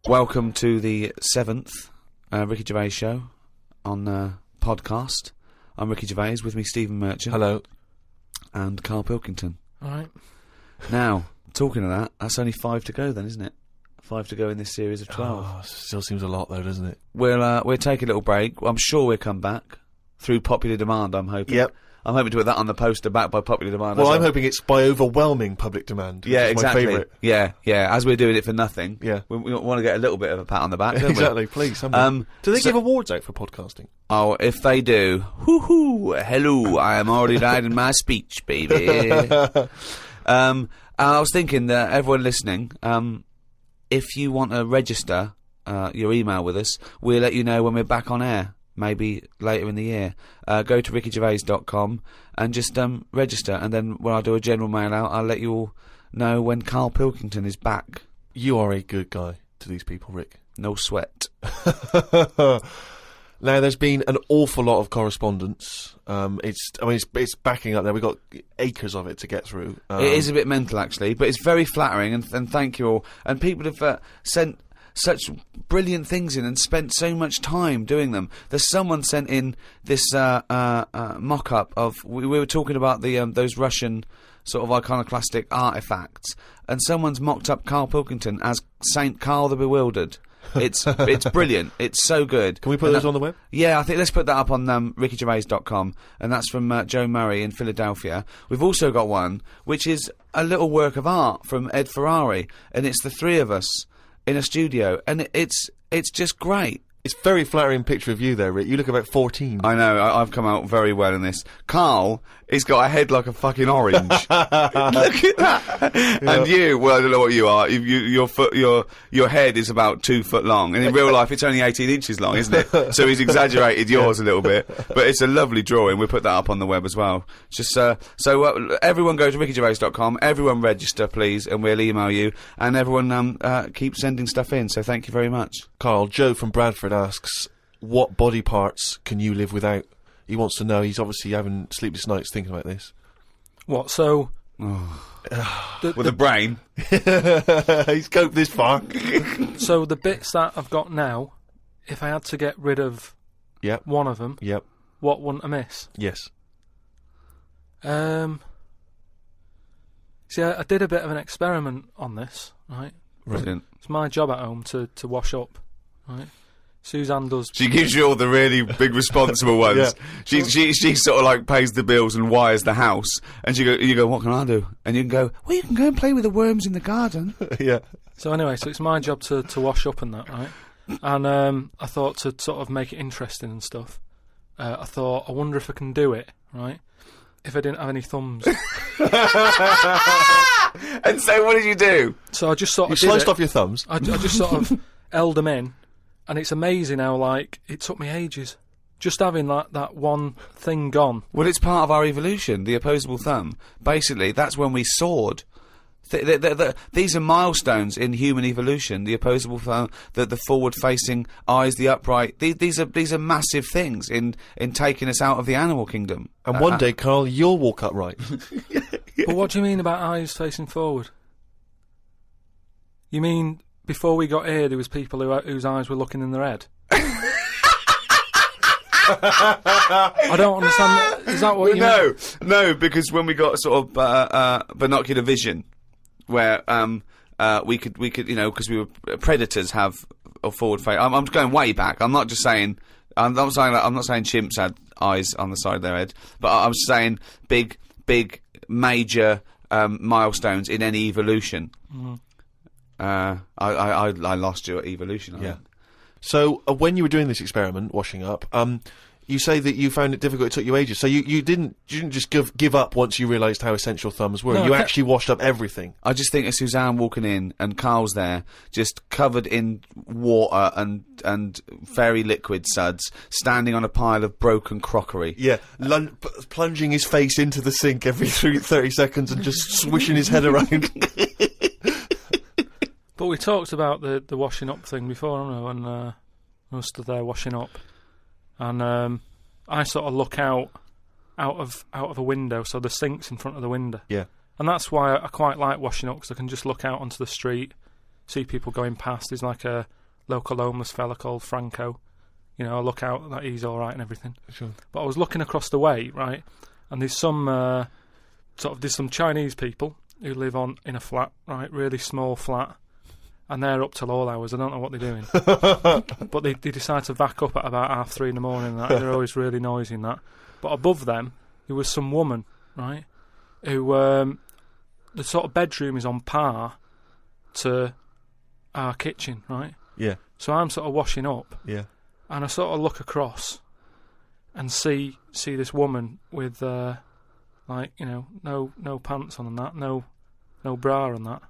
Welcome to the 7th Ricky Gervais show on podcast. I'm Ricky Gervais, with me Stephen Merchant. Hello. And Karl Pilkington. Alright. Now, talking of that, that's only 5 to go then, isn't it? 5 to go in this series of 12. Oh, still seems a lot though, doesn't it? We'll take a little break. I'm sure we'll come back through popular demand, I'm hoping. Yep. I'm hoping to put that on the poster, back by popular demand. Well, I'm hoping it's by overwhelming public demand. Yeah, exactly. My favourite. Yeah. As we're doing it for nothing. Yeah. We want to get a little bit of a pat on the back, don't Exactly, please. Do they give awards out for podcasting? Oh, if they do, hello, I am already writing my speech, baby. I was thinking that everyone listening, if you want to register your email with us, we'll let you know when we're back on air. Maybe later in the year. Go to rickygervais.com and just register, and then when I do a general mail out, I'll let you all know when Karl Pilkington is back. You are a good guy to these people, Rick. No sweat. Now, there's been an awful lot of correspondence. It's backing up there. We've got acres of it to get through. It is a bit mental, actually, but it's very flattering, and thank you all. And people have sent such brilliant things in and spent so much time doing them. There's someone sent in this mock-up of... We were talking about the those Russian sort of iconoclastic artefacts, and someone's mocked up Karl Pilkington as Saint Karl the Bewildered. It's brilliant. It's so good. Can we put those on the web? Yeah, I think let's put that up on rickygervais.com, and that's from Joe Murray in Philadelphia. We've also got one which is a little work of art from Ed Ferrari, and it's the three of us in a studio, and it's just great. It's a very flattering picture of you there, Rick. You look about 14. I know, I've come out very well in this. Karl, he's got a head like a fucking orange. Look at that. Yeah. And you, well, I don't know what you are. Your head is about 2 foot long, and in real life it's only 18 inches long, isn't it? So he's exaggerated yours a little bit. But it's a lovely drawing. We'll put that up on the web as well. Just everyone go to rickygervais.com. Everyone register, please, and we'll email you. And everyone keep sending stuff in. So thank you very much. Karl, Joe from Bradford asks, what body parts can you live without? He wants to know. He's obviously having sleepless nights thinking about this. What, so... With a brain. He's coped this far. So the bits that I've got now, if I had to get rid of one of them, what wouldn't I miss? Yes. See, I did a bit of an experiment on this, right? Brilliant. It's my job at home to wash up, right? Suzanne does... She gives you all the really big responsible ones. Yeah. She sort of like pays the bills and wires the house, and you go, what can I do? And you can go, well, you can go and play with the worms in the garden. Yeah. So anyway, it's my job to wash up and that, right? And I thought to sort of make it interesting and stuff, I thought, I wonder if I can do it, right? If I didn't have any thumbs. And so what did you do? So I just sort of... You sliced off your thumbs? I just sort of held them in. And it's amazing how, like, it took me ages. Just having that one thing gone. Well, it's part of our evolution, the opposable thumb. Basically, that's when we soared. These are milestones in human evolution. The opposable thumb, the forward-facing eyes, the upright. These are massive things in taking us out of the animal kingdom. And one day, Karl, you'll walk upright. But what do you mean about eyes facing forward? You mean... Before we got here, there was people whose eyes were looking in their head. I don't understand. Is that what you mean? No, because when we got sort of binocular vision, where we could, you know, because we were predators have a forward face. I'm going way back. I'm not just saying. I'm not saying chimps had eyes on the side of their head, but I'm saying big, major milestones in any evolution. Mm. I lost you at evolution. Yeah. So when you were doing this experiment, washing up, you say that you found it difficult. It took you ages. So you didn't just give up once you realised how essential thumbs were. No, you actually washed up everything. I just think of Suzanne walking in and Karl's there, just covered in water and fairy liquid suds, standing on a pile of broken crockery. Yeah, plunging his face into the sink every 30 seconds and just swishing his head around. But we talked about the washing up thing before, haven't we? When I was stood there washing up, and I sort of look out of a window, so the sink's in front of the window. Yeah. And that's why I quite like washing up, because I can just look out onto the street, see people going past. There's like a local homeless fella called Franco. You know, I look out that he's all right and everything. Sure. But I was looking across the way, right, and there's some there's some Chinese people who live in a flat, right, really small flat, and they're up till all hours. I don't know what they're doing, but they decide to back up at about 3:30 in the morning. And that. They're always really noisy and that. But above them, there was some woman, right, who the sort of bedroom is on par to our kitchen, right? Yeah. So I'm sort of washing up. Yeah. And I sort of look across and see this woman with like, you know, no pants on and that, no bra and that.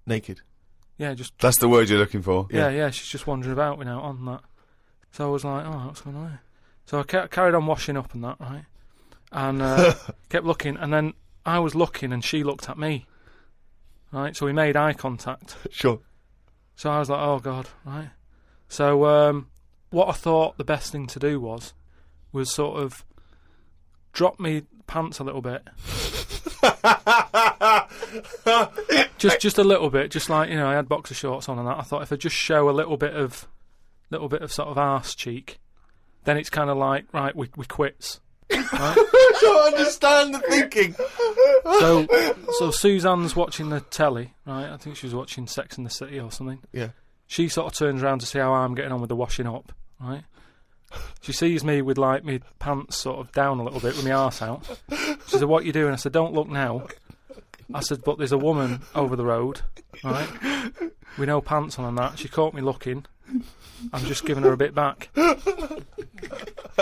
Naked. Yeah, just That's the word you're looking for. yeah, she's just wandering about, you know, on that. So I was like, oh, what's going on here? So I carried on washing up and that, right? And kept looking, and then I was looking and she looked at me. Right? So we made eye contact. Sure. So I was like, oh God, right? So what I thought the best thing to do was sort of drop me pants a little bit. just a little bit, just like, you know, I had boxer shorts on and that. I thought if I just show a little bit of sort of arse cheek, then it's kind of like, right, we quits. Right? I don't understand the thinking. So Suzanne's watching the telly, right? I think she was watching Sex and the City or something. Yeah. She She sort of turns around to see how I'm getting on with the washing up, right? She sees me with, like, me pants sort of down a little bit with my arse out. She said, what are you doing? I said, don't look now. I said, but there's a woman over the road, right, with no pants on and that. She caught me looking. I'm just giving her a bit back. I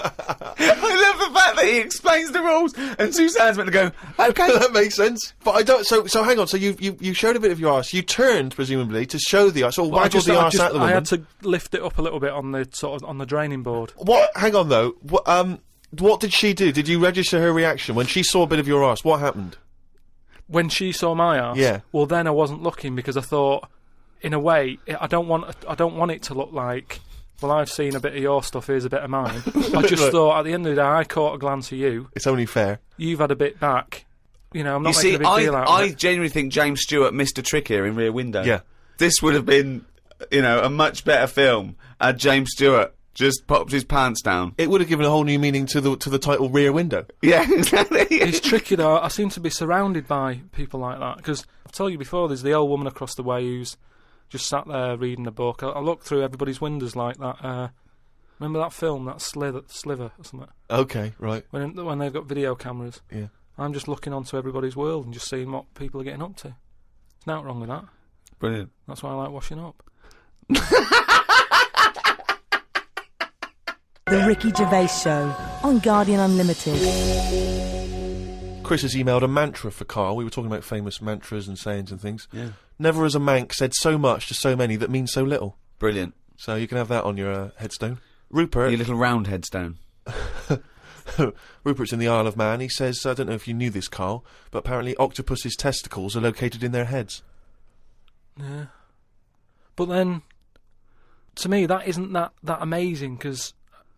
love the fact that he explains the rules, and Suzanne's meant to go, okay. That makes sense. But I don't. So hang on. So you showed a bit of your arse. You turned presumably to show the arse. So why did the arse at the woman? I had to lift it up a little bit on the sort of on the draining board. What? Hang on though. What did she do? Did you register her reaction when she saw a bit of your arse? What happened? When she saw my arse, yeah. Well, then I wasn't looking because I thought, in a way, I don't want it to look like, well, I've seen a bit of your stuff, here's a bit of mine. I just thought, at the end of the day, I caught a glance of you. It's only fair. You've had a bit back. You know, I'm not making a big deal out of it. I genuinely think James Stewart missed a trick here in Rear Window. Yeah. This would have been, you know, a much better film had James Stewart just popped his pants down. It would have given a whole new meaning to the title Rear Window. Yeah, exactly. It's tricky though. I seem to be surrounded by people like that because I've told you before. There's the old woman across the way who's just sat there reading a book. I look through everybody's windows like that. Remember that film, that Sliver or something? Okay, right. When they've got video cameras. Yeah. I'm just looking onto everybody's world and just seeing what people are getting up to. There's nothing wrong with that. Brilliant. That's why I like washing up. The Ricky Gervais Show on Guardian Unlimited. Chris has emailed a mantra for Karl. We were talking about famous mantras and sayings and things. Yeah. Never has a mank said so much to so many that means so little. Brilliant. So you can have that on your headstone. Rupert. Your little round headstone. Rupert's in the Isle of Man. He says, I don't know if you knew this, Karl, but apparently octopus's testicles are located in their heads. Yeah. But then, to me, that isn't that amazing, because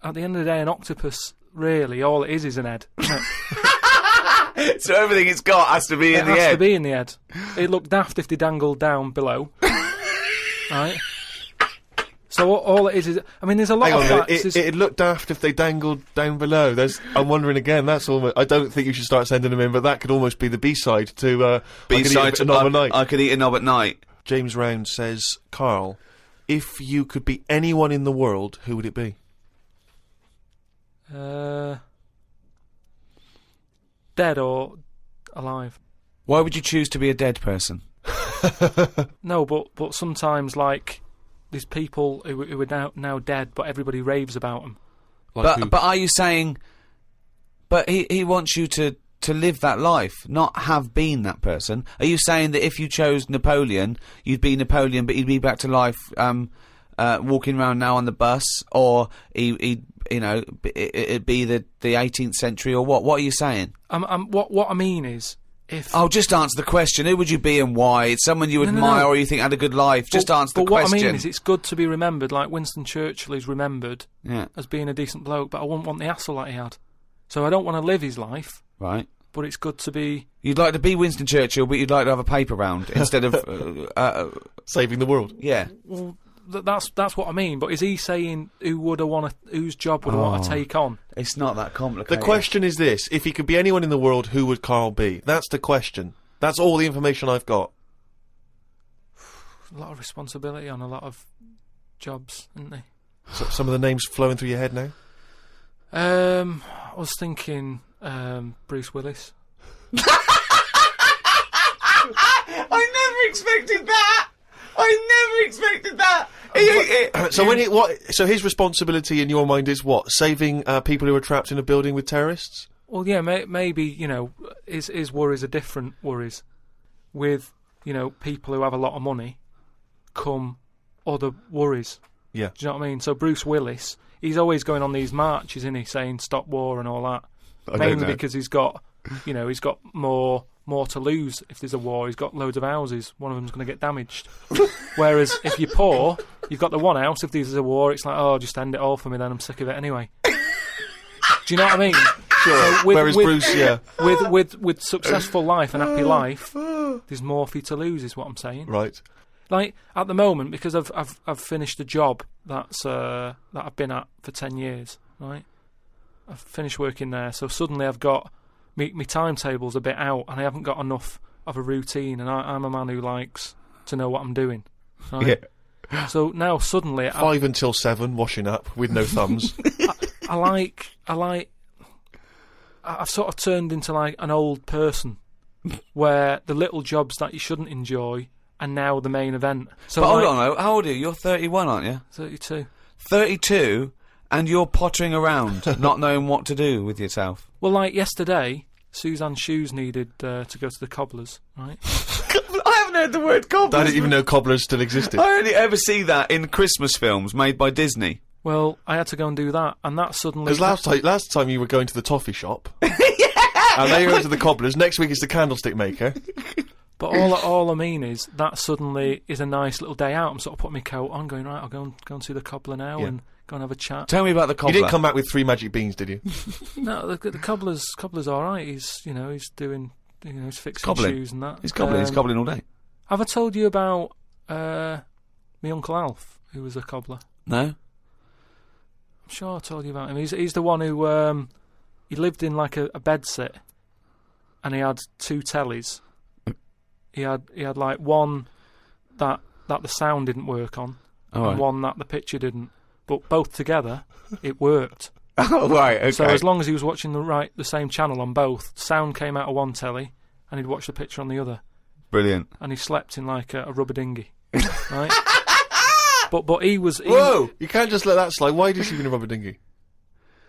at the end of the day, an octopus, really, all it is an head. So everything it's got has to be in the head? It has to be in the head. It'd look daft if they dangled down below. Right? So all it is... I mean, there's a lot of facts... It'd look daft if they dangled down below. I'm wondering again, that's almost... I don't think you should start sending them in, but that could almost be the B-side to... B-side to Knob at Night. I could eat a knob at night. James Round says, Karl, if you could be anyone in the world, who would it be? Dead or alive? Why would you choose to be a dead person? No, but sometimes, like, there's people who are now dead, but everybody raves about them. But are you saying... But he wants you to live that life, not have been that person. Are you saying that if you chose Napoleon, you'd be Napoleon, but he'd be back to life walking around now on the bus, or it'd be the 18th century, or what? What are you saying? What I mean is, if... Oh, just answer the question. Who would you be and why? It's someone you admire or you think had a good life. Just answer the question. But what I mean is, it's good to be remembered, like Winston Churchill is remembered as being a decent bloke, but I wouldn't want the hassle that he had. So I don't want to live his life. Right. but it's good to be. You'd like to be Winston Churchill, but you'd like to have a paper round instead of saving the world. Yeah. Well, that's what I mean. But is he saying whose job would I want to take on? It's not that complicated. The question is this: if he could be anyone in the world, who would Karl be? That's the question. That's all the information I've got. A lot of responsibility on a lot of jobs, isn't there? So, some of the names flowing through your head now? I was thinking Bruce Willis. I never expected that. So his responsibility in your mind is what? Saving people who are trapped in a building with terrorists? Well, yeah, maybe, his worries are different worries. With, people who have a lot of money come other worries. Yeah. Do you know what I mean? So Bruce Willis, he's always going on these marches, isn't he, saying stop war and all that. Mainly because he's got more to lose if there's a war. He's got loads of houses. One of them's going to get damaged. Whereas if you're poor, you've got the one house. If there's a war, it's like, oh, just end it all for me then. I'm sick of it anyway. Do you know what I mean? Sure. So Whereas Bruce, yeah. With successful life and happy life, there's more for you to lose, is what I'm saying. Right. Like at the moment, because I've finished a job that I've been at for 10 years, right? I've finished working there, so suddenly I've got my timetable's a bit out, and I haven't got enough of a routine. And I'm a man who likes to know what I'm doing. Right? Yeah. So now suddenly 5 until 7, washing up with no thumbs. I've sort of turned into like an old person, where the little jobs that you shouldn't enjoy are now the main event. So but hold on, how old are you? You're 31, aren't you? 32. 32, and you're pottering around, not knowing what to do with yourself. Well, like yesterday, Suzanne's shoes needed to go to the cobblers, right? I haven't heard the word cobblers. I didn't even know cobblers still existed. I only ever see that in Christmas films made by Disney. Well, I had to go and do that, and that suddenly... Because last time you were going to the toffee shop, and then you went to the cobblers, next week it's the candlestick maker. But all I mean is, that suddenly is a nice little day out. I'm sort of putting my coat on, going, right, I'll go and see the cobbler now, and go and have a chat. Tell me about the cobbler. You didn't come back with 3 magic beans, did you? No, the cobbler's all right. He's doing, he's fixing cobbling. Shoes and that. He's cobbling all day. Have I told you about my Uncle Alf, who was a cobbler? No. I'm sure I told you about him. He's the one who he lived in like a bedsit, and he had 2 tellies. He had like one that the sound didn't work on, and one that the picture didn't. But both together, it worked. Oh, right, okay. So as long as he was watching the same channel on both, sound came out of one telly, and he'd watch the picture on the other. Brilliant. And he slept in like a rubber dinghy, right? But he was... Whoa! You can't just let that slide. Why did he sleep in a rubber dinghy?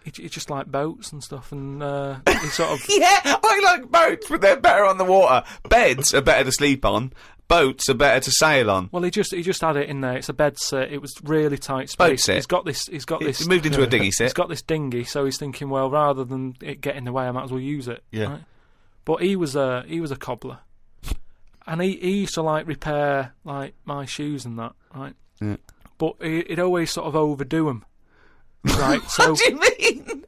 He just liked boats and stuff, and he sort of... Yeah, I like boats, but they're better on the water. Beds are better to sleep on. Boats are better to sail on. Well, he just had it in there. It's a bed set. It was really tight space. Boat sit. He's got this. He moved into a dinghy sit. He's got this dinghy, so he's thinking, well, rather than it get in the way, I might as well use it. Yeah. Right? But he was a cobbler, and he used to like repair like my shoes and that, right? Yeah. But he'd always sort of overdo them, right? So what do you mean?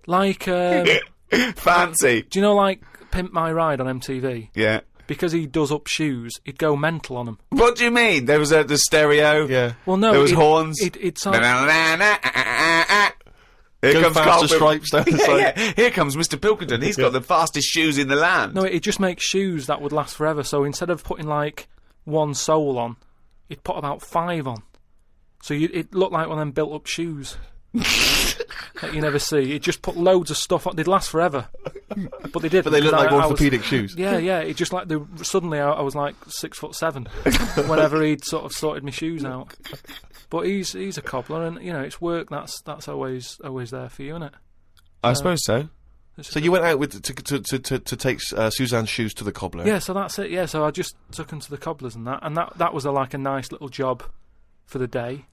Like fancy. Do you know like Pimp My Ride on MTV? Yeah. Because he does up shoes, he'd go mental on them. What do you mean? There was the stereo. Yeah. Well, no. There was horns. It's Here Go comes faster Karl. stripes down the side. Yeah. Here comes Mr. Pilkington. He's got the fastest shoes in the land. No, it just makes shoes that would last forever. So instead of putting like one sole on, he'd put about 5 on. So it looked like one of them built-up shoes that you never see. He'd just put loads of stuff on. They'd last forever. But they did. But they look like orthopaedic shoes. Yeah. It just like suddenly I was like 6'7" whenever he'd sort of sorted my shoes out. But he's a cobbler, and it's work that's always there for you, isn't it? I suppose so. So you went out with to take Suzanne's shoes to the cobbler. Yeah, so that's it. Yeah, so I just took him to the cobblers and that was like a nice little job for the day.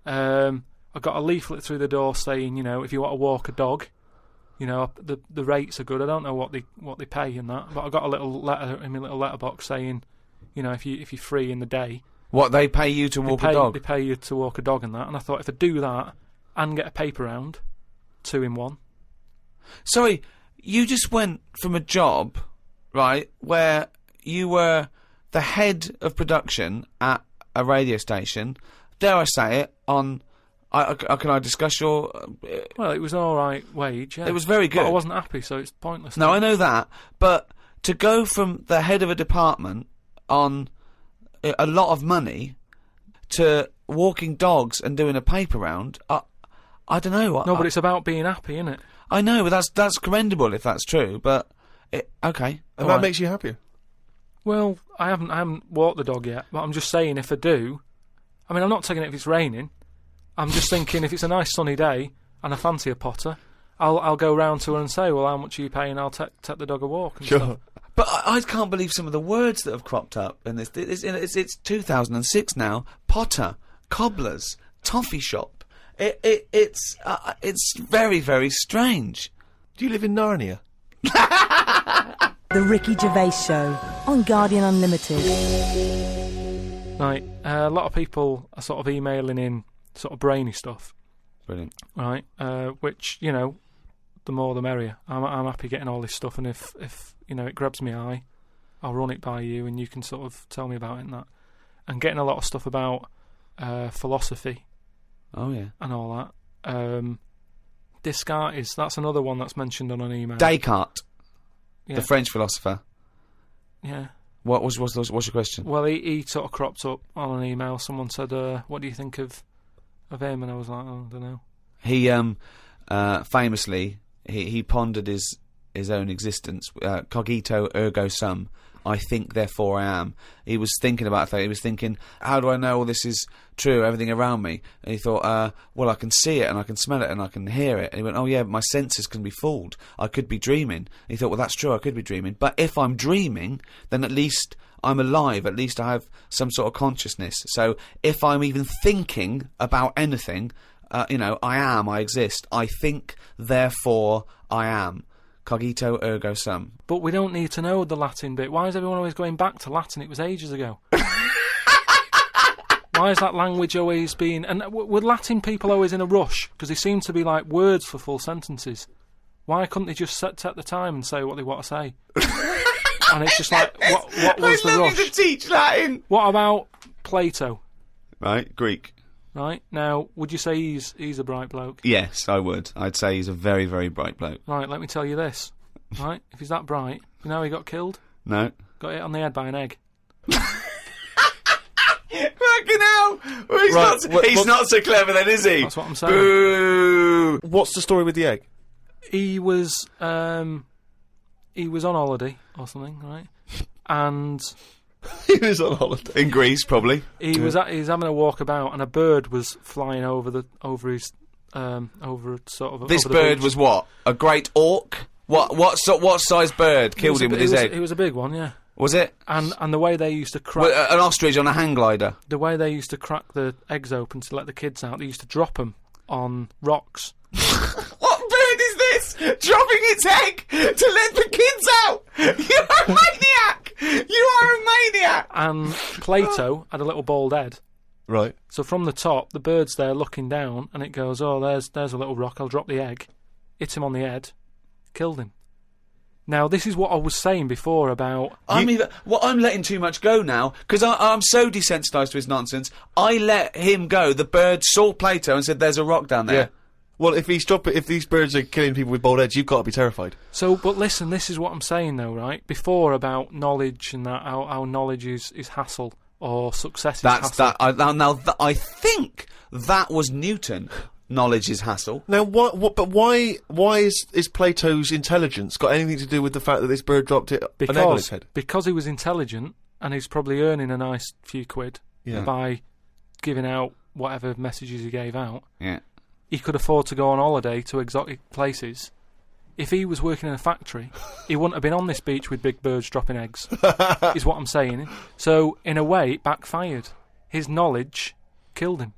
I got a leaflet through the door saying, if you want to walk a dog, the rates are good. I don't know what they pay and that, but I got a little letter in my little letterbox saying, if you're free in the day. What, they pay you to walk a dog? They pay you to walk a dog and that. And I thought, if I do that and get a paper round, 2 in 1. Sorry, you just went from a job, right, where you were the head of production at a radio station, dare I say it, on... can I discuss your... Well, it was an alright wage, yeah. It was very good. But I wasn't happy, so it's pointless. No, I know that, but to go from the head of a department on a lot of money to walking dogs and doing a paper round, I don't know. No, but it's about being happy, isn't it? I know, but that's commendable if that's true, but... okay. And that makes you happier? Well, I haven't walked the dog yet, but I'm just saying if I do... I mean, I'm not taking it if it's raining. I'm just thinking if it's a nice sunny day and I fancy a potter, I'll go round to her and say, well, how much are you paying? I'll take the dog a walk and stuff. But I can't believe some of the words that have cropped up in this. It's 2006 now. Potter, cobblers, toffee shop. It's very, very strange. Do you live in Narnia? The Ricky Gervais Show on Guardian Unlimited. Right, a lot of people are sort of emailing in sort of brainy stuff. Brilliant. Right, which, you know, the more the merrier. I'm happy getting all this stuff, and if you know, it grabs my eye, I'll run it by you and you can sort of tell me about it and that. And getting a lot of stuff about philosophy. Oh, yeah. And all that. Descartes, that's another one that's mentioned on an email. Descartes, yeah. the French philosopher. Yeah. What's your question? Well, he sort of cropped up on an email. Someone said, what do you think of him? And I was like, oh, I don't know. He famously he pondered his own existence. Cogito ergo sum. I think, therefore I am. He was thinking about that. He was thinking, how do I know all this is true, everything around me? And he thought, well, I can see it and I can smell it and I can hear it. And he went, oh yeah, my senses can be fooled. I could be dreaming. And he thought, well, that's true, I could be dreaming. But if I'm dreaming, then at least I'm alive. At least I have some sort of consciousness. So if I'm even thinking about anything, you know, I exist. I think, therefore I am. Cogito ergo sum. But we don't need to know the Latin bit. Why is everyone always going back to Latin? It was ages ago. Why is that language always being... And were Latin people always in a rush? Because they seem to be like words for full sentences. Why couldn't they just take the time and say what they want to say? And it's just like, what was the rush? I love you to teach Latin! What about Plato? Right, Greek. Right, now, would you say he's a bright bloke? Yes, I would. I'd say he's a very, very bright bloke. Right, let me tell you this. Right, if he's that bright, you know how he got killed? No. Got hit on the head by an egg. Fucking hell! Well, he's not so clever then, is he? That's what I'm saying. Boo! What's the story with the egg? He was on holiday or something, right? And... He was on holiday. In Greece, probably. He was having a walk about, and a bird was flying over his sort of. This over the bird beach. was what? A great auk? What size bird killed him with his egg? It was a big one, yeah. Was it? And the way they used to crack an ostrich on a hang glider. The way they used to crack the eggs open to let the kids out, they used to drop them on rocks. What bird is this? Dropping its egg to let the kids out? You're a maniac! You are a maniac! And Plato had a little bald head. Right. So from the top, the bird's there looking down, and it goes, oh, there's a little rock, I'll drop the egg. Hit him on the head. Killed him. Now, this is what I was saying before about... I'm letting too much go now, because I'm so desensitised to his nonsense. I let him go. The bird saw Plato and said, there's a rock down there. Yeah. Well, if these birds are killing people with bald heads, you've got to be terrified. So, but listen, this is what I'm saying though, right? Before about knowledge and that, how knowledge is hassle or success is hassle. I think that was Newton. Knowledge is hassle. Now, why is Plato's intelligence got anything to do with the fact that this bird dropped an egg on his head? Because he was intelligent and he's probably earning a nice few quid by giving out whatever messages he gave out. Yeah. He could afford to go on holiday to exotic places. If he was working in a factory, he wouldn't have been on this beach with big birds dropping eggs, is what I'm saying. So, in a way, it backfired. His knowledge killed him.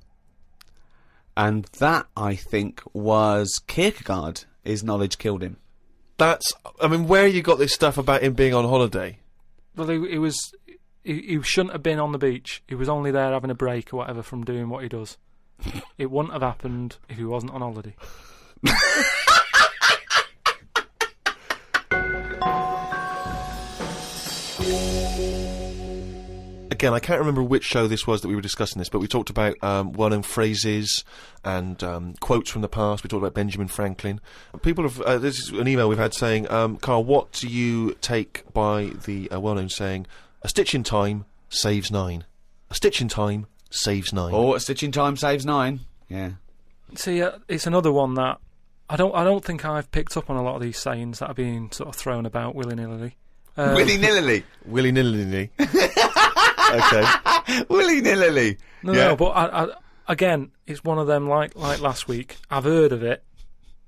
And that, I think, was Kierkegaard. His knowledge killed him. Where you got this stuff about him being on holiday? Well, he shouldn't have been on the beach. He was only there having a break or whatever from doing what he does. It wouldn't have happened if he wasn't on holiday. Again, I can't remember which show this was that we were discussing this, but we talked about well-known phrases and quotes from the past. We talked about Benjamin Franklin. People have... this is an email we've had saying, Karl, what do you take by the well-known saying, a stitch in time saves 9? A stitch in time saves 9. Or a stitch in time saves 9. Yeah. See, it's another one that I don't think I've picked up on a lot of these sayings that are being sort of thrown about willy-nilly. Willy-nilly? Willy-nilly. Okay. Willy-nilly. No, but I, again, it's one of them like last week. I've heard of it,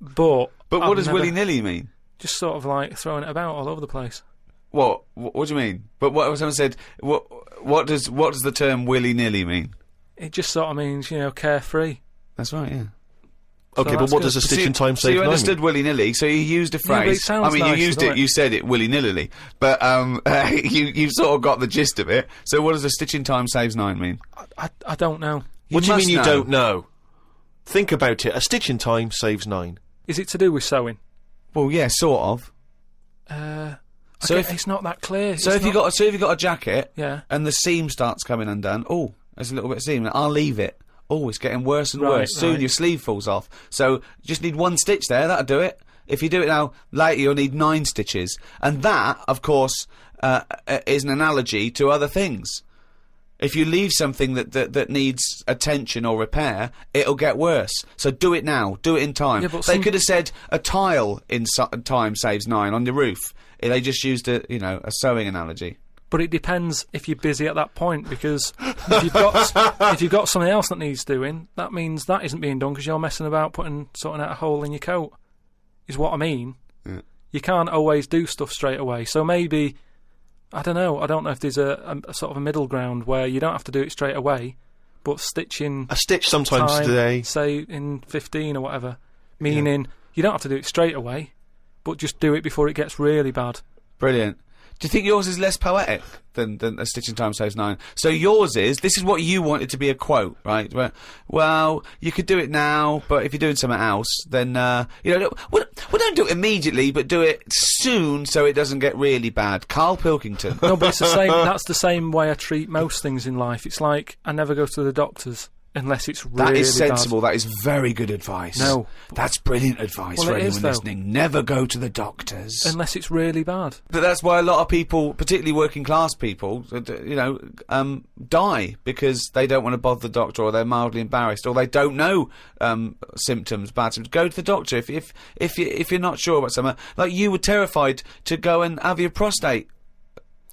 but what does willy-nilly mean? Just sort of like throwing it about all over the place. What do you mean? But what someone said, what does the term willy-nilly mean? It just sort of means, carefree. That's right, yeah. Okay, but what does a stitch in time save 9 So you mean? understood willy-nilly, so you used a phrase. Yeah, it sounds nice, you used it, you said it willy-nilly, but you sort of got the gist of it. So what does a stitch in time saves 9 mean? I don't know. What do you mean you know. don't know? Think about it. A stitch in time saves 9. Is it to do with sewing? Well, yeah, sort of. So it's not that clear. So if you've got a jacket, Yeah. and the seam starts coming undone, oh, there's a little bit of seam. I'll leave it. Oh, it's getting worse and worse. Soon your sleeve falls off. So you just need 1 stitch there. That'll do it. If you do it now, later you'll need 9 stitches. And that, of course, is an analogy to other things. If you leave something that needs attention or repair, it'll get worse. So do it now. Do it in time. Yeah, but they could have said a tile in time saves 9 on the roof. They just used a sewing analogy. But it depends if you're busy at that point, because if you've got something else that needs doing, that means that isn't being done because you're messing about sorting out a hole in your coat, is what I mean. Yeah. You can't always do stuff straight away. So maybe, I don't know if there's a sort of a middle ground where you don't have to do it straight away, but stitching A stitch sometimes time, today. say in 15 or whatever, meaning you don't have to do it straight away, but just do it before it gets really bad. Brilliant. Do you think yours is less poetic than a stitch in time saves 9? So yours this is what you wanted to be a quote, right? Well, you could do it now, but if you're doing something else, then, don't do it immediately, but do it soon so it doesn't get really bad. Karl Pilkington. No, but it's the same. That's the same way I treat most things in life. It's like I never go to the doctors unless it's really That is sensible. bad. That is very good advice. No. That's brilliant advice Well, for it is, anyone though. listening. Never go to the doctors. Unless it's really bad. But that's why a lot of people, particularly working class people, die because they don't want to bother the doctor, or they're mildly embarrassed, or they don't know symptoms, bad symptoms. Go to the doctor if you're not sure about something. Like you were terrified to go and have your prostate.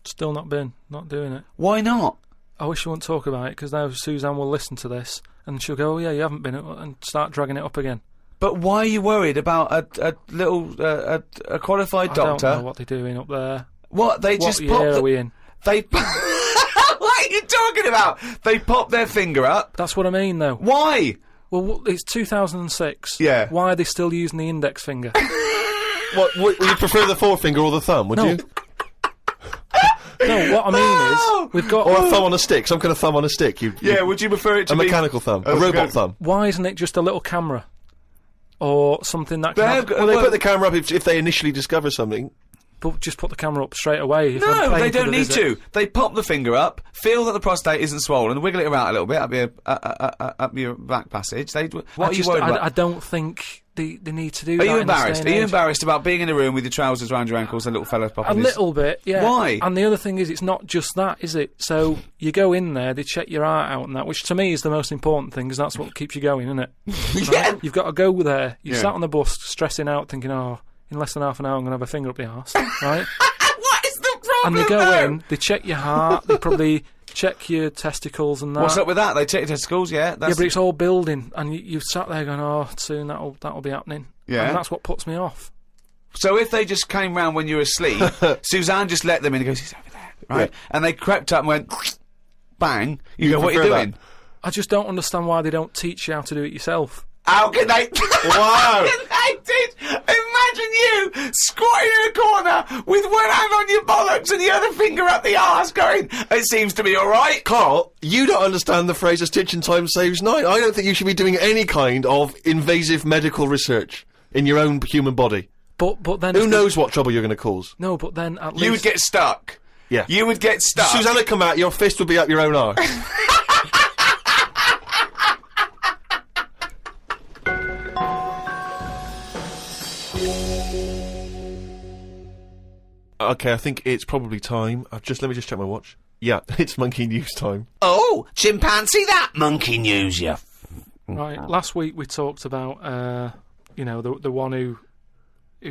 Still not doing it. Why not? I wish you wouldn't talk about it, because now Suzanne will listen to this and she'll go, "Oh yeah, you haven't been," and start dragging it up again. But why are you worried about a qualified doctor? I don't know what they're doing up there. What they What just year pop are we in? They. What are you talking about? They pop their finger up. That's what I mean, though. Why? Well, it's 2006. Yeah. Why are they still using the index finger? What, would you prefer the forefinger or the thumb, would No. you? No, what I mean is, we've got... Or a thumb on a stick, some kind of thumb on a stick. Yeah, would you prefer it to a be mechanical thumb, a Oh, robot okay. thumb. Why isn't it just a little camera? Or something that They can... have got- Well, they well- put the camera up if they initially discover something. But just put the camera up straight away. If I'm No, paying they for don't the need visit. to. They pop the finger up, feel that the prostate isn't swollen, wiggle it around a little bit up your back passage. What are you worried about? I don't think they need to do that. Are you in this embarrassed? day Are and you age. embarrassed about being in a room with your trousers around your ankles and a little fella popping A his... little bit, yeah. Why? And the other thing is, it's not just that, is it? So you go in there, they check your heart out and that, which to me is the most important thing, because that's what keeps you going, isn't it? Yeah. Right? You've got to go there. You Yeah. sat on the bus, stressing out, thinking, oh, in less than half an hour I'm going to have a finger up the arse, right? What is the problem And they go there? in, they check your heart, they probably check your testicles and that. What's up with that? They check your testicles, yeah? Yeah, That's... but it's all building, and you've sat there going, oh, soon that'll be happening. Yeah. And that's what puts me off. So if they just came round when you were asleep, Suzanne just let them in and goes, he's over there, right? Yeah. And they crept up and went, bang, you go, what are you prefer that? doing? I just don't understand why they don't teach you how to do it yourself. How can they... Wow. How can they teach... Imagine you squatting in a corner with one hand on your bollocks and the other finger up the arse going, it seems to be alright. Karl, you don't understand the phrase "a stitch in time saves 9." I don't think you should be doing any kind of invasive medical research in your own human body. But then... Who knows what trouble you're going to cause? No, but then at least... You would get stuck. Yeah. You would get stuck. Susanna come out, your fist would be up your own arse. Okay, I think it's probably time. Let me just check my watch. Yeah, it's monkey news time. Oh, chimpanzee that monkey news, you. Right. Last week we talked about, the one who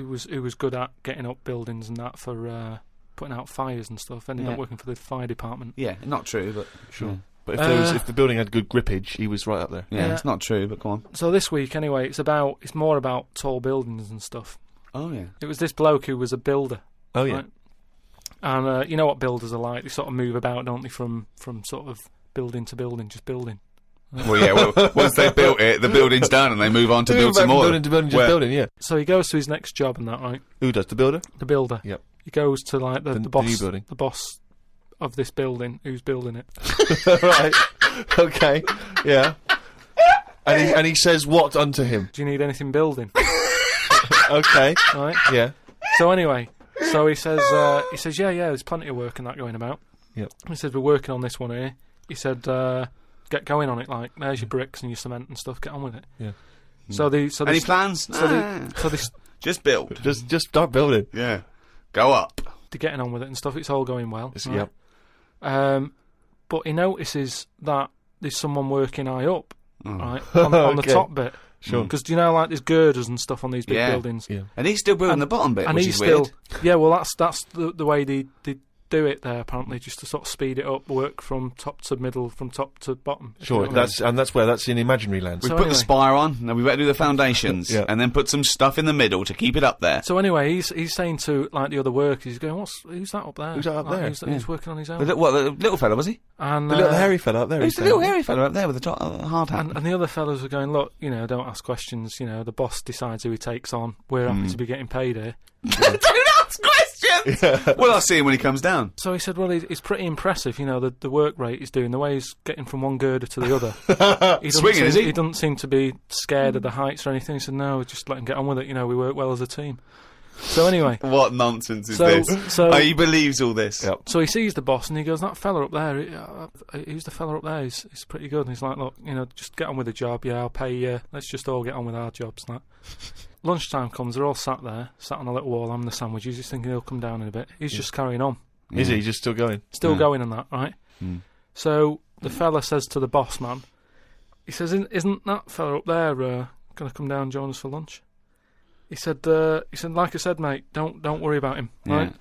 was good at getting up buildings and that for putting out fires and stuff. Ended up working for the fire department. Yeah, not true, but sure. Yeah. But if the building had good grippage, he was right up there. Yeah, it's not true, but go on. So this week, anyway, it's more about tall buildings and stuff. Oh yeah. It was this bloke who was a builder. Oh yeah. Right? And you know what builders are like? They sort of move about, don't they, from sort of building to building, just building. Well, yeah. Once they built it, the building's done, and they move on to build some more. Building to building, just building. Yeah. So he goes to his next job and that, right? Who does, the builder? The builder. Yep. He goes to like the boss, new building. the boss of this building, who's building it. Right. Okay. Yeah. And he says what unto him? Do you need anything building? Okay. Right. Yeah. So anyway, he says, yeah, there's plenty of work and that going about. Yep. He said, we're working on this one here. He said, get going on it. Like, there's your bricks and your cement and stuff. Get on with it. Yeah. Any plans? Just build. Just start building. Yeah. Go up. They're getting on with it and stuff. It's all going well. Yep. But he notices that there's someone working high up, right, on the top bit. Sure. Because do you know, like, there's girders and stuff on these big buildings. Yeah. And he's still building the bottom bit, and which he's is still weird. Yeah, well, that's the way they do it there, apparently, just to sort of speed it up, work from top to middle, from top to bottom. Sure, that's in imaginary land. We put the spire on, now we better do the foundations, and then put some stuff in the middle to keep it up there. So anyway, he's saying to, like, the other workers, he's going, who's that up there? Who's that up there? He's working on his own. The little fella, was he? And, the little hairy fella up there. Who's the little hairy fella up there with the hard hat? And the other fellas were going, look, don't ask questions, the boss decides who he takes on. We're happy to be getting paid here. Don't ask questions! Yeah. Well, I'll see him when he comes down. So he said, well, it's pretty impressive, the work rate he's doing, the way he's getting from one girder to the other. Swinging, is he? He doesn't seem to be scared of the heights or anything. He said, no, just let him get on with it, we work well as a team. So anyway. What nonsense is this? So he believes all this. Yep. So he sees the boss and he goes, that fella up there, who's the fella up there? He's pretty good. And he's like, look, just get on with the job. Yeah, I'll pay you. Let's just all get on with our jobs. And that. Lunchtime comes, they're all sat on a little wall having the sandwiches. He's thinking he'll come down in a bit. He's just carrying on. Is he just still going? Still going on that, right? So the fella says to the boss man, he says, isn't that fella up there going to come down and join us for lunch? He said, like I said, mate, don't worry about him, right?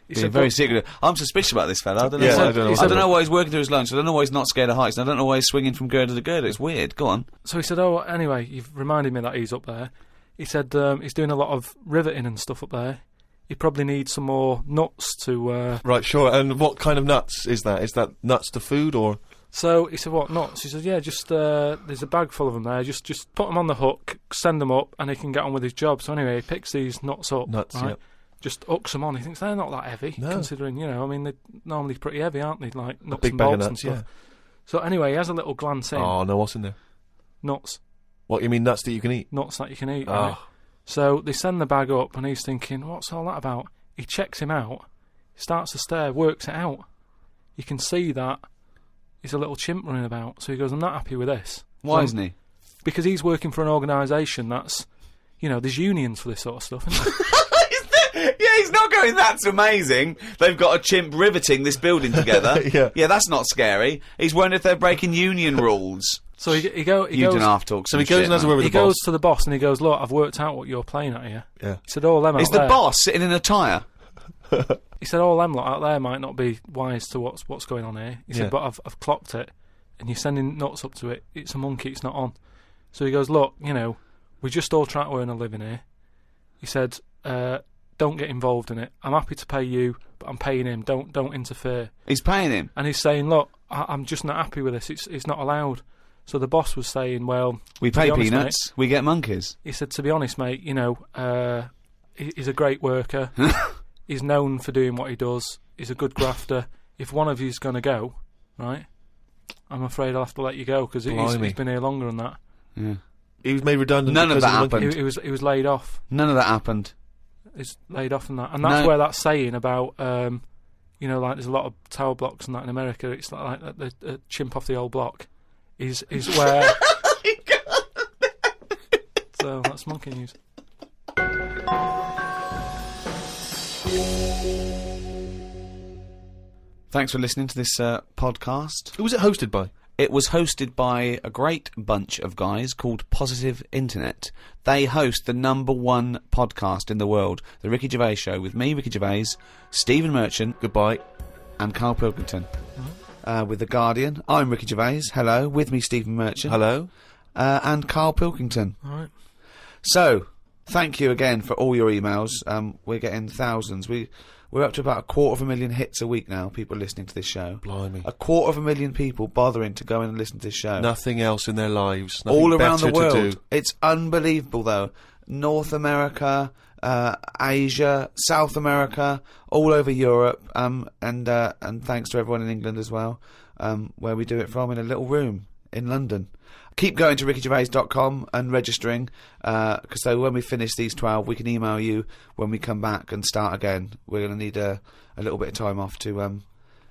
He said, very secretive. I'm suspicious about this fella. I don't know. I don't know why he's working through his lunch. I don't know why he's not scared of heights. I don't know why he's swinging from girder to girder. It's weird. Go on. So he said, oh, anyway, you've reminded me that he's up there. He said he's doing a lot of riveting and stuff up there. He probably needs some more nuts to... Right, sure. And what kind of nuts is that? Is that nuts to food or...? So he said, what, nuts? He said, yeah, just, there's a bag full of them there. Just put them on the hook, send them up, and he can get on with his job. So anyway, he picks these nuts up. Right? Yep. Just hooks them on. He thinks they're not that heavy, considering, they're normally pretty heavy, aren't they? Like nuts big and bag bolts of and nuts, stuff. So anyway, he has a little glance in. Oh, no, what's in there? Nuts. What, you mean nuts that you can eat? Nuts that you can eat, Oh. right? So they send the bag up, and he's thinking, what's all that about? He checks him out, starts to stare, works it out. You can see that he's a little chimp running about. So he goes, I'm not happy with this. Why isn't he? Because he's working for an organisation that's, there's unions for this sort of stuff, isn't there? Yeah, he's not going, that's amazing. They've got a chimp riveting this building together. Yeah, that's not scary. He's wondering if they're breaking union rules. So he goes... You don't have to talk. So he goes and has a word with the boss. He goes to the boss and he goes, look, I've worked out what you're playing at here. Yeah. He said, all them out Is there... the boss sitting in a tyre? He said, all them lot out there might not be wise to what's going on here. He said, but I've clocked it, and you're sending nuts up to it. It's a monkey, it's not on. So he goes, look, we're just all trying to earn a living here. He said, don't get involved in it. I'm happy to pay you, but I'm paying him. Don't interfere. He's paying him? And he's saying, look, I'm just not happy with this. It's not allowed. So the boss was saying, well... We pay peanuts, we get monkeys. He said, to be honest, mate, he's a great worker. He's known for doing what he does. He's a good grafter. If one of you's going to go, right, I'm afraid I'll have to let you go, because he's been here longer than that. Yeah. He was made redundant. None of that happened. He was laid off. None of that happened. He's laid off and that. And that's where that saying about like there's a lot of tower blocks and that in America. It's like the chimp off the old block is where. So that's monkey news. Thanks for listening to this podcast. Who was it hosted by? It was hosted by a great bunch of guys called Positive Internet. They host the #1 podcast in the world, The Ricky Gervais Show, with me, Ricky Gervais, Stephen Merchant, Goodbye, and Karl Pilkington. With The Guardian, I'm Ricky Gervais. Hello. With me, Stephen Merchant. Hello. And Karl Pilkington. All right. So, thank you again for all your emails. We're getting thousands. We're up to about 250,000 hits a week now, people listening to this show. Blimey. 250,000 people bothering to go in and listen to this show. Nothing else in their lives. Nothing All around the better to world. do. It's unbelievable, though. North America, Asia, South America, all over Europe, and thanks to everyone in England as well, where we do it from, in a little room in London. Keep going to rickygervais.com and registering, because so when we finish these 12, we can email you when we come back and start again. We're going to need a little bit of time off to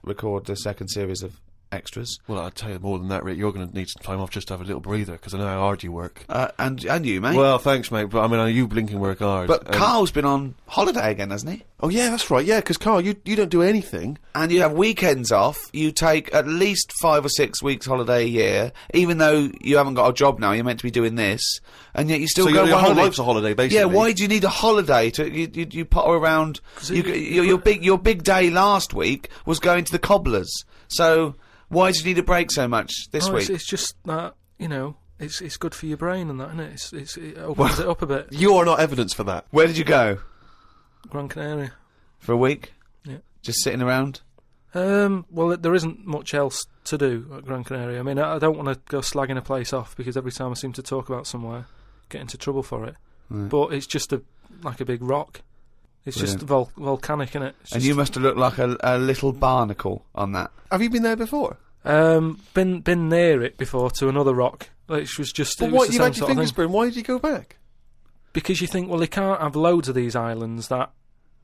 record the second series of extras. Well, I'll tell you more than that, Rick. You're going to need some time off just to have a little breather, because I know how hard you work. And you, mate. Well, thanks, mate, but I mean, you blinking work hard. But Karl's been on holiday again, hasn't he? Oh, yeah, that's right, yeah, because, Karl, you don't do anything. And you have weekends off. You take at least 5 or 6 weeks holiday a year, even though you haven't got a job now. You're meant to be doing this, and yet you still So go your on whole holiday. life's a holiday, basically. Yeah, why do you need a holiday? You potter around. Your big day last week was going to the cobblers. So why do you need a break so much this week? It's just that, it's good for your brain and that, isn't it? It opens it up a bit. You are not evidence for that. Where did you go? Gran Canaria. For a week? Yeah. Just sitting around? Well, there isn't much else to do at Gran Canaria. I mean, I don't want to go slagging a place off, because every time I seem to talk about somewhere, get into trouble for it. Right. But it's just like a big rock. It's just volcanic, innit? And you must have looked like a little barnacle on that. Have you been there before? Been near it before, to another rock, which was just. But it why was the you same had your sort of fingers thing. burned? Why did you go back? Because you think, well, they can't have loads of these islands that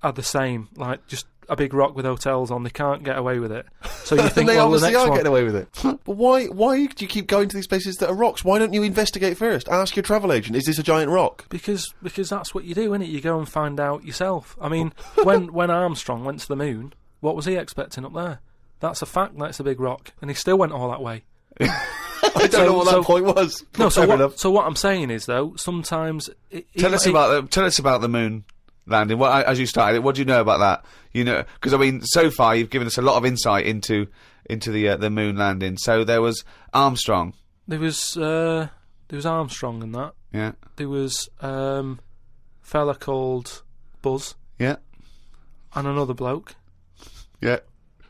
are the same, like just a big rock with hotels on. They can't get away with it. So you think, they well, the obviously next are one. getting away with it. But why do you keep going to these places that are rocks? Why don't you investigate first? Ask your travel agent, is this a giant rock? Because that's what you do, innit? You go and find out yourself. I mean, when Armstrong went to the moon, what was he expecting up there? That's a fact. That's a big rock, and he still went all that way. I don't know what that point was. No, Fair enough. so what I'm saying is, though, sometimes Tell us about the moon landing. As you started, what do you know about that? Because I mean, so far you've given us a lot of insight into the moon landing. So there was Armstrong. There was Armstrong and that. Yeah. There was fella called Buzz. Yeah. And another bloke. Yeah.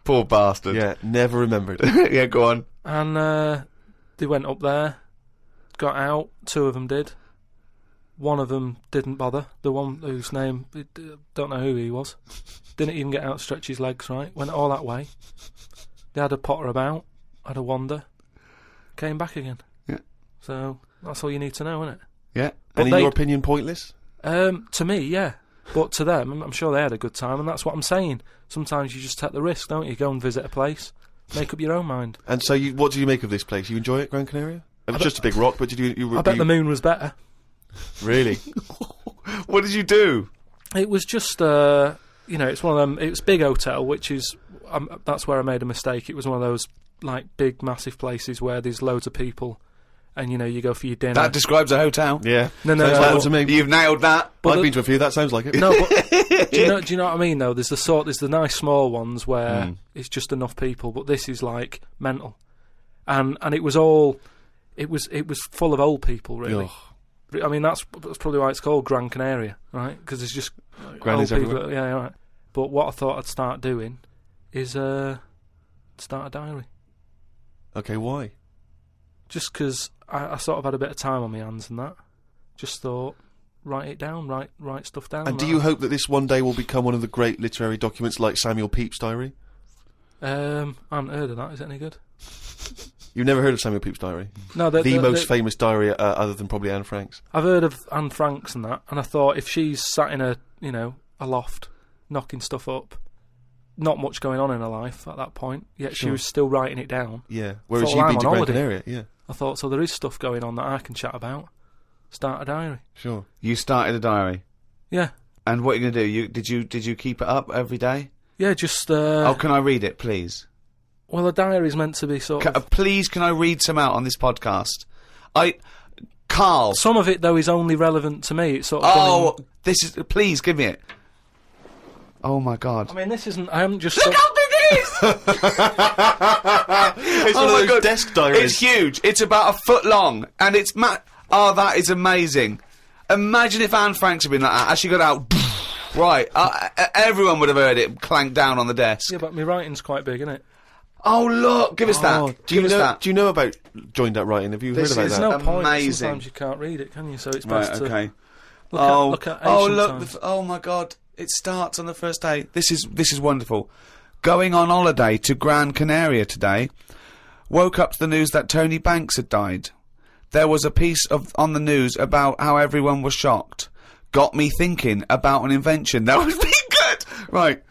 Poor bastard. Yeah, never remembered. Yeah, go on. And they went up there, got out. 2 of them did. One of them didn't bother. The one whose name, don't know who he was. Didn't even get out, stretch his legs, right? Went all that way. They had a potter about, had a wander, came back again. Yeah. So that's all you need to know, isn't it? Yeah. And in your opinion, pointless? To me, yeah. But to them, I'm sure they had a good time, and that's what I'm saying. Sometimes you just take the risk, don't you? Go and visit a place, make up your own mind. And so, what do you make of this place? You enjoy it, Gran Canaria? It was just a big rock, but did you? I bet the moon was better. Really? What did you do? It was just, it's one of them. It was big hotel, which is that's where I made a mistake. It was one of those like big, massive places where there's loads of people. And you go for your dinner. That describes a hotel. Yeah. No. Sounds like to me. You've nailed that. I've been to a few. That sounds like it. No, but do you know what I mean? Though there's the nice small ones where it's just enough people, but this is like mental, and it was full of old people, really. Ugh. I mean, that's probably why it's called Gran Canaria, right? Because there's just Grannies old people. everywhere. Yeah, right. But what I thought I'd start doing is start a diary. Okay, why? Just because I sort of had a bit of time on my hands and that. Just thought, write it down, write stuff down. And do you hope that this one day will become one of the great literary documents like Samuel Pepys' diary? I haven't heard of that. Is it any good? You've never heard of Samuel Pepys' diary? No, the most famous diary other than probably Anne Frank's. I've heard of Anne Frank's and that, and I thought if she's sat in a loft knocking stuff up, not much going on in her life at that point, yet she was still writing it down. Yeah, whereas Thought, you've well, been I'm to on Gran holiday. Canaria, yeah. I thought, so there is stuff going on that I can chat about. Start a diary. Sure. You started a diary. Yeah. And what are you going to do? Did you keep it up every day? Yeah, just... oh, can I read it, please? Well, a diary is meant to be sort of... Please, can I read some out on this podcast? Karl. Some of it, though, is only relevant to me. It's sort of... this is... Please, give me it. Oh, my God. I mean, this isn't... I haven't just... Look how big it is! It's one of those desk diaries. It's huge. It's about a foot long. And it's... Oh, that is amazing. Imagine if Anne Frank's had been like that. As she got out... Right. Everyone would have heard it clank down on the desk. Yeah, but my writing's quite big, isn't it? Oh, look. Give us that. Do you know about joined up writing? Have you heard about There's that? no point. Amazing. Sometimes you can't read it, can you? So it's Right, best okay. to look at ancient times. Oh, my God. It starts on the first day. This is wonderful. Going on holiday to Gran Canaria today. Woke up to the news that Tony Banks had died. There was a piece on the news about how everyone was shocked. Got me thinking about an invention that would be good. Right.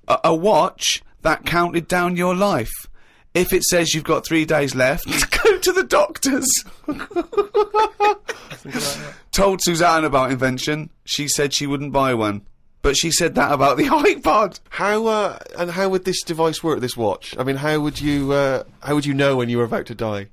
A watch that counted down your life. If it says you've got 3 days left, go to the doctors. Told Suzanne about invention. She said she wouldn't buy one. But she said that about the iPod. How would this device work? This watch. I mean, how would you know when you were about to die?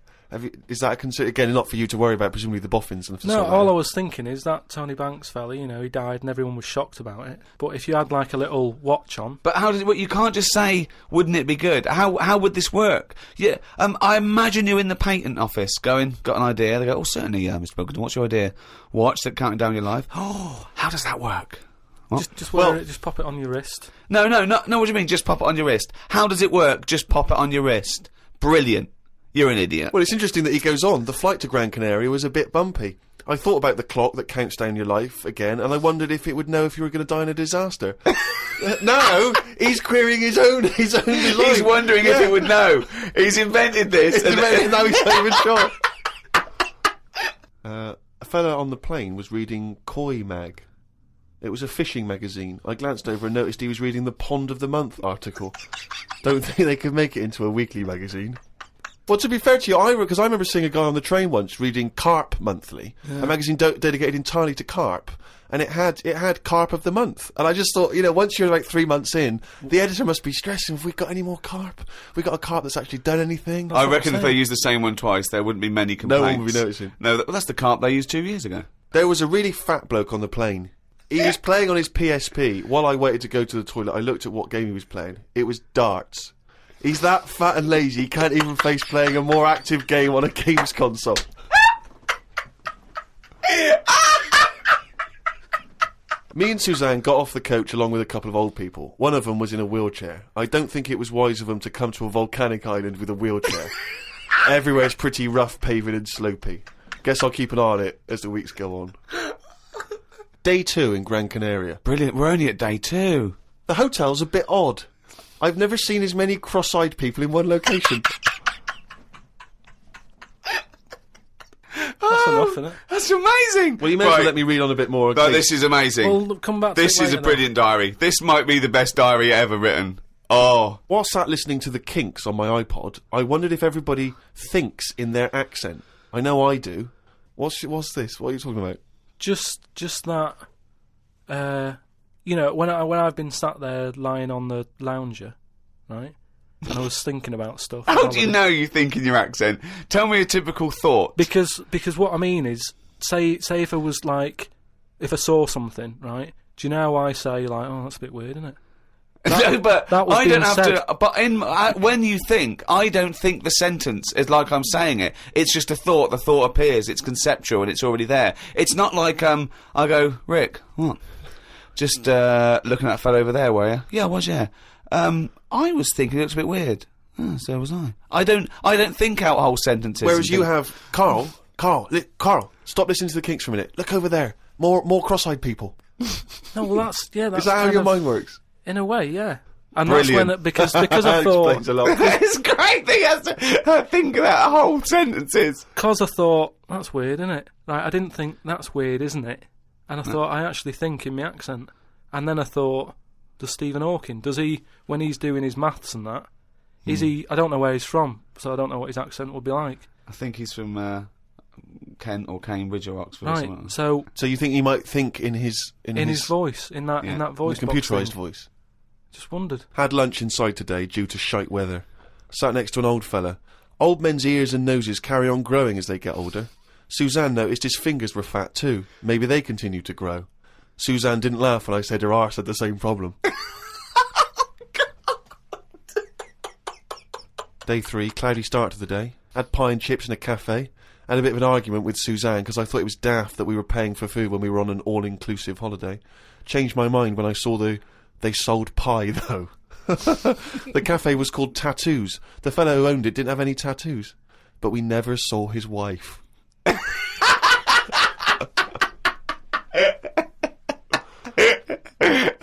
Is that a concern? Again, not for you to worry about, presumably the boffins and No, all I was thinking is that Tony Banks fella, he died and everyone was shocked about it. But if you had like a little watch on... But how does it work? You can't just say, wouldn't it be good? How would this work? Yeah, I imagine you in the patent office going, got an idea. They go, oh, certainly, Mr. Pilkington, what's your idea? Watch that counting down your life. Oh, how does that work? What? Just wear it, just pop it on your wrist. No, what do you mean, just pop it on your wrist? How does it work? Just pop it on your wrist. Brilliant. You're an idiot. Well, it's interesting that he goes on. The flight to Gran Canaria was a bit bumpy. I thought about the clock that counts down your life again, and I wondered if it would know if you were going to die in a disaster. No, he's querying his own life. He's wondering if it would know. He's invented this. And now he's not even sure. A fella on the plane was reading Koi Mag. It was a fishing magazine. I glanced over and noticed he was reading the Pond of the Month article. Don't think they could make it into a weekly magazine. Well, to be fair to you, because I remember seeing a guy on the train once reading Carp Monthly, a magazine dedicated entirely to carp, and it had Carp of the Month. And I just thought, once you're like 3 months in, the editor must be stressing, have we got any more carp? We got a carp that's actually done anything? I reckon if they used the same one twice, there wouldn't be many complaints. No one would be noticing. No, that's the carp they used 2 years ago. There was a really fat bloke on the plane. He was playing on his PSP. While I waited to go to the toilet, I looked at what game he was playing. It was darts. He's that fat and lazy, he can't even face playing a more active game on a games console. Me and Suzanne got off the coach along with a couple of old people. One of them was in a wheelchair. I don't think it was wise of them to come to a volcanic island with a wheelchair. Everywhere's pretty rough, paving and slopey. Guess I'll keep an eye on it as the weeks go on. Day 2 in Gran Canaria. Brilliant, we're only at day 2. The hotel's a bit odd. I've never seen as many cross-eyed people in one location. That's enough, isn't it? That's amazing. Well, you may as well let me read on a bit more. No, this is amazing. We'll come back to This it is a later, brilliant diary. This might be the best diary ever written. Oh. While sat listening to the Kinks on my iPod, I wondered if everybody thinks in their accent. I know I do. What's this? What are you talking about? Just that, when I've been sat there lying on the lounger, right, and I was thinking about stuff. How do you know you think in your accent? Tell me a typical thought. Because what I mean is, say if I was like, if I saw something, right? Do you know how I say like, oh, that's a bit weird, isn't it? No, but that was I don't being have said. to. But when you think, I don't think the sentence is like I'm saying it. It's just a thought. The thought appears. It's conceptual and it's already there. It's not like I go, Rick, what? Just looking at that fellow over there, were you? Yeah, I was. Yeah. I was thinking it looks a bit weird. Oh, so was I. I don't think out whole sentences. Whereas you have Karl, stop listening to the Kinks for a minute. Look over there. More cross-eyed people. No, well, that's Is that how your mind works? In a way, yeah. And Brilliant. that's when because I That thought explains a lot. It's great that he has to think about whole sentences. because I thought that's weird, isn't it? Like I didn't think that's weird, isn't it? And I thought I actually think in my accent, and then I thought does Stephen Hawking? Does he, when he's doing his maths and that, is he? I don't know where he's from, so I don't know what his accent would be like. I think he's from Kent or Cambridge or Oxford. Or Right. something. So you think he might think in his voice, in that voice his box computerised thing. voice? Just wondered. Had lunch inside today due to shite weather. Sat next to an old fella. Old men's ears and noses carry on growing as they get older. Suzanne noticed his fingers were fat too. Maybe they continue to grow. Suzanne didn't laugh when I said her arse had the same problem. Day 3, cloudy start to the day. Had pie and chips in a cafe. Had a bit of an argument with Suzanne because I thought it was daft that we were paying for food when we were on an all-inclusive holiday. Changed my mind when I saw they sold pie though. The cafe was called Tattoos. The fellow who owned it didn't have any tattoos. But we never saw his wife.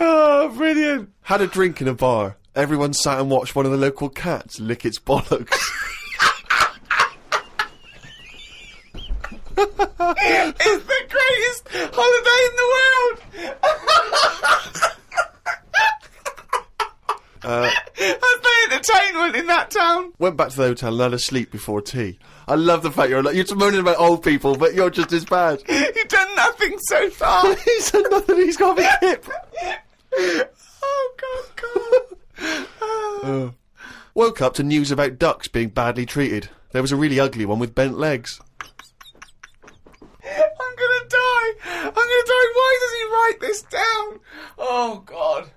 Oh, brilliant. Had a drink in a bar. Everyone sat and watched one of the local cats lick its bollocks. It's the greatest holiday in the world. That's the entertainment in that town. Went back to the hotel and had a sleep before tea. I love the fact you're moaning about old people, but you're just as bad. You've done nothing so far. He's done nothing, he's got a big hip. Oh, God. Woke up to news about ducks being badly treated. There was a really ugly one with bent legs. I'm gonna die. Why does he write this down? Oh, God.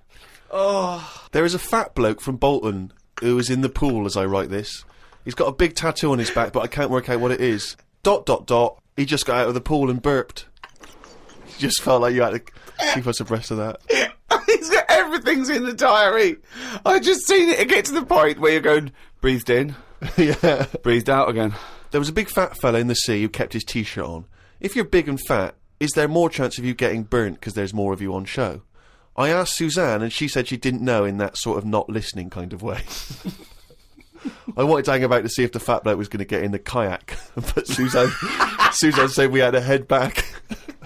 Oh. There is a fat bloke from Bolton who is in the pool as I write this. He's got a big tattoo on his back, but I can't work out what it is. ... He just got out of the pool and burped. You just felt like you had to keep us abreast of that. Everything's in the diary. I just seen it get to the point where you're going, breathed in, Yeah. breathed out again. There was a big fat fella in the sea who kept his t-shirt on. If you're big and fat, is there more chance of you getting burnt because there's more of you on show? I asked Suzanne and she said she didn't know in that sort of not listening kind of way. I wanted to hang about to see if the fat bloke was going to get in the kayak, but Suzanne said we had to head back.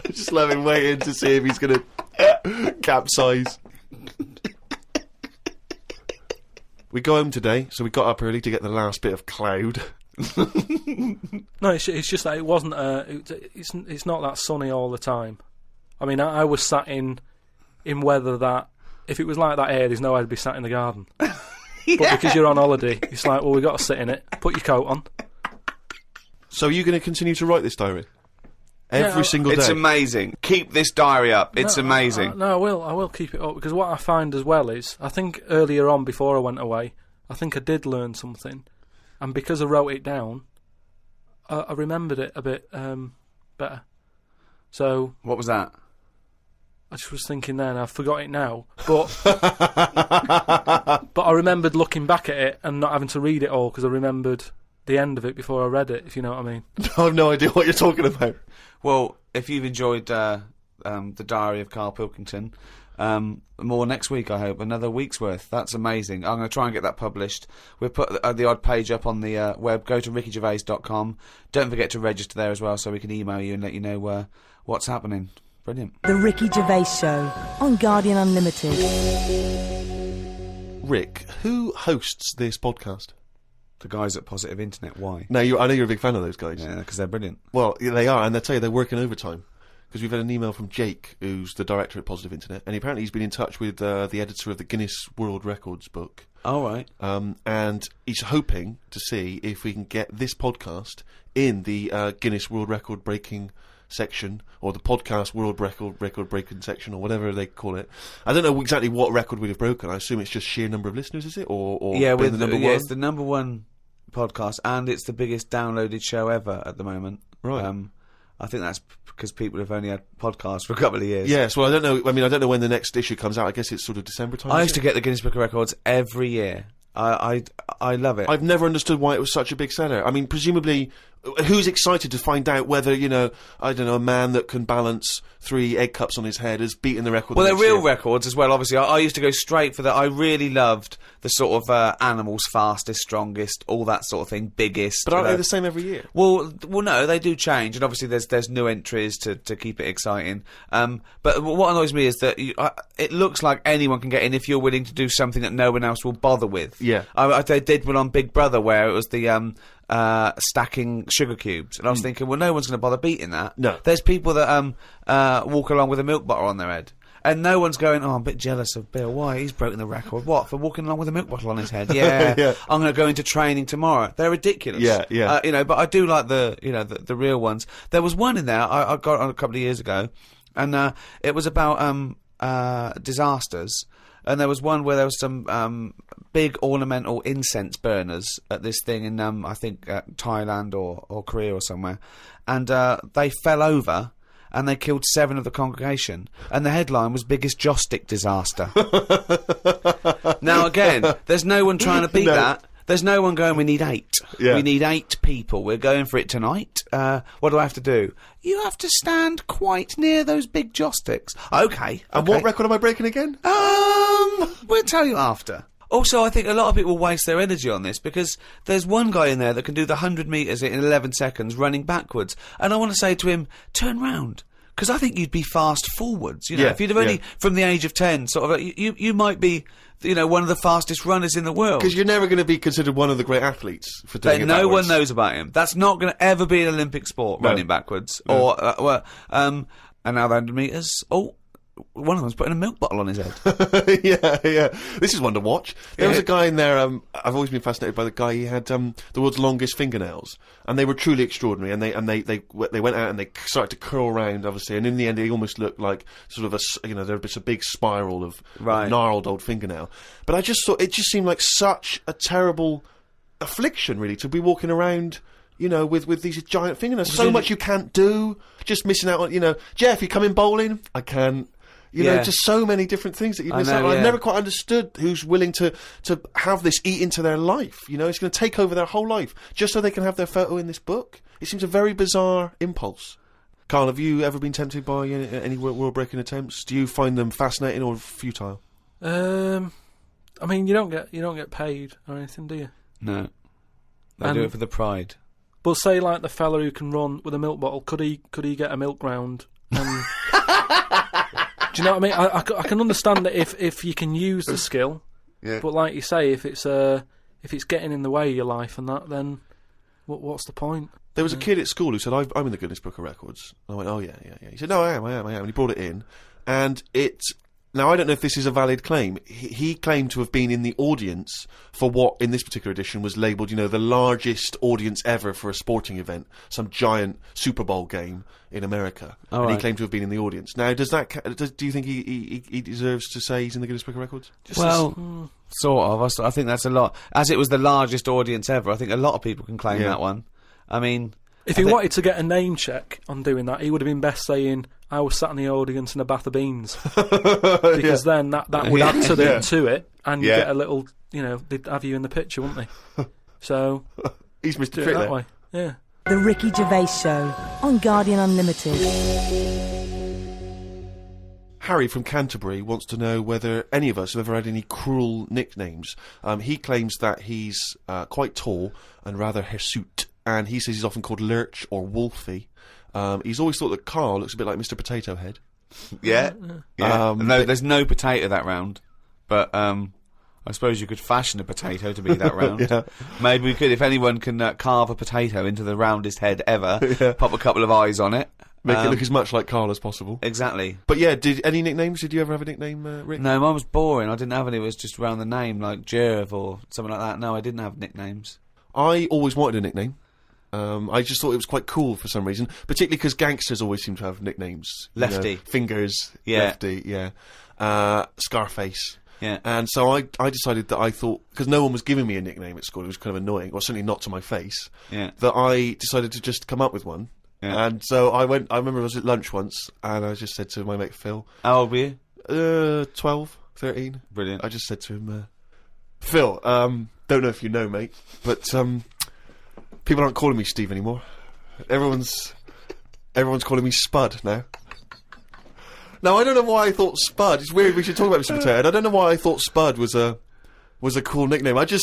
I just love him waiting to see if he's going to capsize. We go home today, so we got up early to get the last bit of cloud. No, it's just that it wasn't. It's not that sunny all the time. I mean, I was sat in weather that if it was like that here, there's no way I'd be sat in the garden. Yeah. But because you're on holiday, it's like, well, we got to sit in it. Put your coat on. So are you going to continue to write this diary? Every single day? It's amazing. Keep this diary up. It's amazing. No, I will keep it up because what I find as well is I think earlier on before I went away, I think I did learn something, and because I wrote it down, I remembered it a bit better. So What was that? I just was thinking then, I forgot it now, but but I remembered looking back at it and not having to read it all because I remembered the end of it before I read it, if you know what I mean. I have no idea what you're talking about. Well, if you've enjoyed the diary of Karl Pilkington, more next week, I hope. Another week's worth. That's amazing. I'm going to try and get that published. We'll put the odd page up on the web. Go to rickygervais.com. Don't forget to register there as well so we can email you and let you know what's happening. Brilliant. The Ricky Gervais Show on Guardian Unlimited. Rick, who hosts this podcast? The guys at Positive Internet, why? Now, I know you're a big fan of those guys. Yeah, because they're brilliant. Well, yeah, they are, and they'll tell you they're working overtime. Because we've had an email from Jake, who's the director at Positive Internet, and apparently he's been in touch with the editor of the Guinness World Records book. All right. And he's hoping to see if we can get this podcast in the Guinness World Record breaking section, or the podcast world record breaking section, or whatever they call it. I don't know exactly what record we'd have broken. I assume it's just sheer number of listeners, is it? Or yeah, being the number one? it's the number one podcast, and it's the biggest downloaded show ever at the moment. Right. I think that's because people have only had podcasts for a couple of years. Yes, well, I don't know. I mean, I don't know when the next issue comes out. I guess it's sort of December time. I used to get the Guinness Book of Records every year. I love it. I've never understood why it was such a big seller. I mean, presumably, who's excited to find out whether, I don't know, a man that can balance 3 egg cups on his head has beaten the record? Well, the they're next real year? records as well, obviously. I used to go straight for that. I really loved the sort of animals fastest, strongest, all that sort of thing, biggest. But aren't they the same every year? Well, no, they do change, and obviously there's new entries to keep it exciting. But what annoys me is that it looks like anyone can get in if you're willing to do something that no one else will bother with. Yeah. They did one on Big Brother where it was the stacking sugar cubes, and I was thinking, well, no one's going to bother beating that. No. There's people that walk along with a milk bottle on their head. And no one's going, I'm a bit jealous of Bill. Why? He's broken the record. What? For walking along with a milk bottle on his head? Yeah. Yeah. I'm going to go into training tomorrow. They're ridiculous. Yeah. But I do like the real ones. There was one in there I got on a couple of years ago, and it was about disasters. And there was one where there was some big ornamental incense burners at this thing in I think Thailand or Korea or somewhere, and they fell over. And they killed 7 of the congregation. And the headline was biggest joss stick disaster. Now, again, there's no one trying to beat that. There's no one going, we need 8. Yeah. We need 8 people. We're going for it tonight. What do I have to do? You have to stand quite near those big joss sticks. Okay. And what record am I breaking again? We'll tell you after. Also, I think a lot of people waste their energy on this because there's one guy in there that can do the 100 metres in 11 seconds running backwards. And I want to say to him, turn round. Because I think you'd be fast forwards. Yeah, if you'd have only, from the age of 10, sort of, you might be, one of the fastest runners in the world. Because you're never going to be considered one of the great athletes for doing it no backwards. one knows about him. That's not going to ever be an Olympic sport, running backwards. No. Or, and now the 100 metres. Oh, one of them's putting a milk bottle on his head. yeah. This is one to watch. There was a guy in there, I've always been fascinated by the guy, he had the world's longest fingernails, and they were truly extraordinary, and they went out and they started to curl around, obviously, and in the end they almost looked like sort of there was a big spiral of gnarled old fingernail. But I just thought, it just seemed like such a terrible affliction, really, to be walking around, with these giant fingernails. So much you can't do, just missing out on, Jeff, you coming bowling? I can't. Just so many different things that you miss out on. I've never quite understood who's willing to have this eat into their life. It's going to take over their whole life just so they can have their photo in this book. It seems a very bizarre impulse. Karl, have you ever been tempted by any world-breaking attempts? Do you find them fascinating or futile? I mean, you don't get paid or anything, do you? No. They do it for the pride. But say like the fella who can run with a milk bottle, could he get a milk round? Do you know what I mean? I can understand that if you can use the skill, but like you say, if it's getting in the way of your life and that, then what's the point? There was a kid at school who said, I'm in the Guinness Book of Records. And I went, oh yeah. He said, no, I am. And he brought it in. And now, I don't know if this is a valid claim. He claimed to have been in the audience for what, in this particular edition, was labelled, the largest audience ever for a sporting event, some giant Super Bowl game in America. He claimed to have been in the audience. Now, do you think he deserves to say he's in the Guinness Book of Records? Sort of. I think that's a lot. As it was the largest audience ever, I think a lot of people can claim that one. I mean... If he wanted to get a name check on doing that, he would have been best saying, I was sat in the audience in a bath of beans. Because then that would add to it, and you get a little, they'd have you in the picture, wouldn't they? So... He's Mr. Do Trick it that there. way. Yeah. The Ricky Gervais Show on Guardian Unlimited. Harry from Canterbury wants to know whether any of us have ever had any cruel nicknames. He claims that he's quite tall and rather hirsute, and he says he's often called Lurch or Wolfie. He's always thought that Karl looks a bit like Mr. Potato Head. Yeah. No, there's no potato that round, but I suppose you could fashion a potato to be that round. Maybe we could, if anyone can carve a potato into the roundest head ever, pop a couple of eyes on it. Make it look as much like Karl as possible. Exactly. But any nicknames? Did you ever have a nickname, Rick? No, mine was boring. I didn't have any. It was just around the name, like Gervais or something like that. No, I didn't have nicknames. I always wanted a nickname. I just thought it was quite cool for some reason, particularly because gangsters always seem to have nicknames. Lefty. Fingers. Yeah. Lefty, Scarface. Yeah. And so I decided that I thought, because no one was giving me a nickname at school, it was kind of annoying, or certainly not to my face, that I decided to just come up with one. Yeah. And so I remember I was at lunch once, and I just said to my mate Phil. How old were you? 12, 13. Brilliant. I just said to him, Phil, don't know if you know, mate, but people aren't calling me Steve anymore. Everyone's calling me Spud now. Now, I don't know why I thought Spud. It's weird. We should talk about Mr. Potato. I don't know why I thought Spud was a cool nickname. I think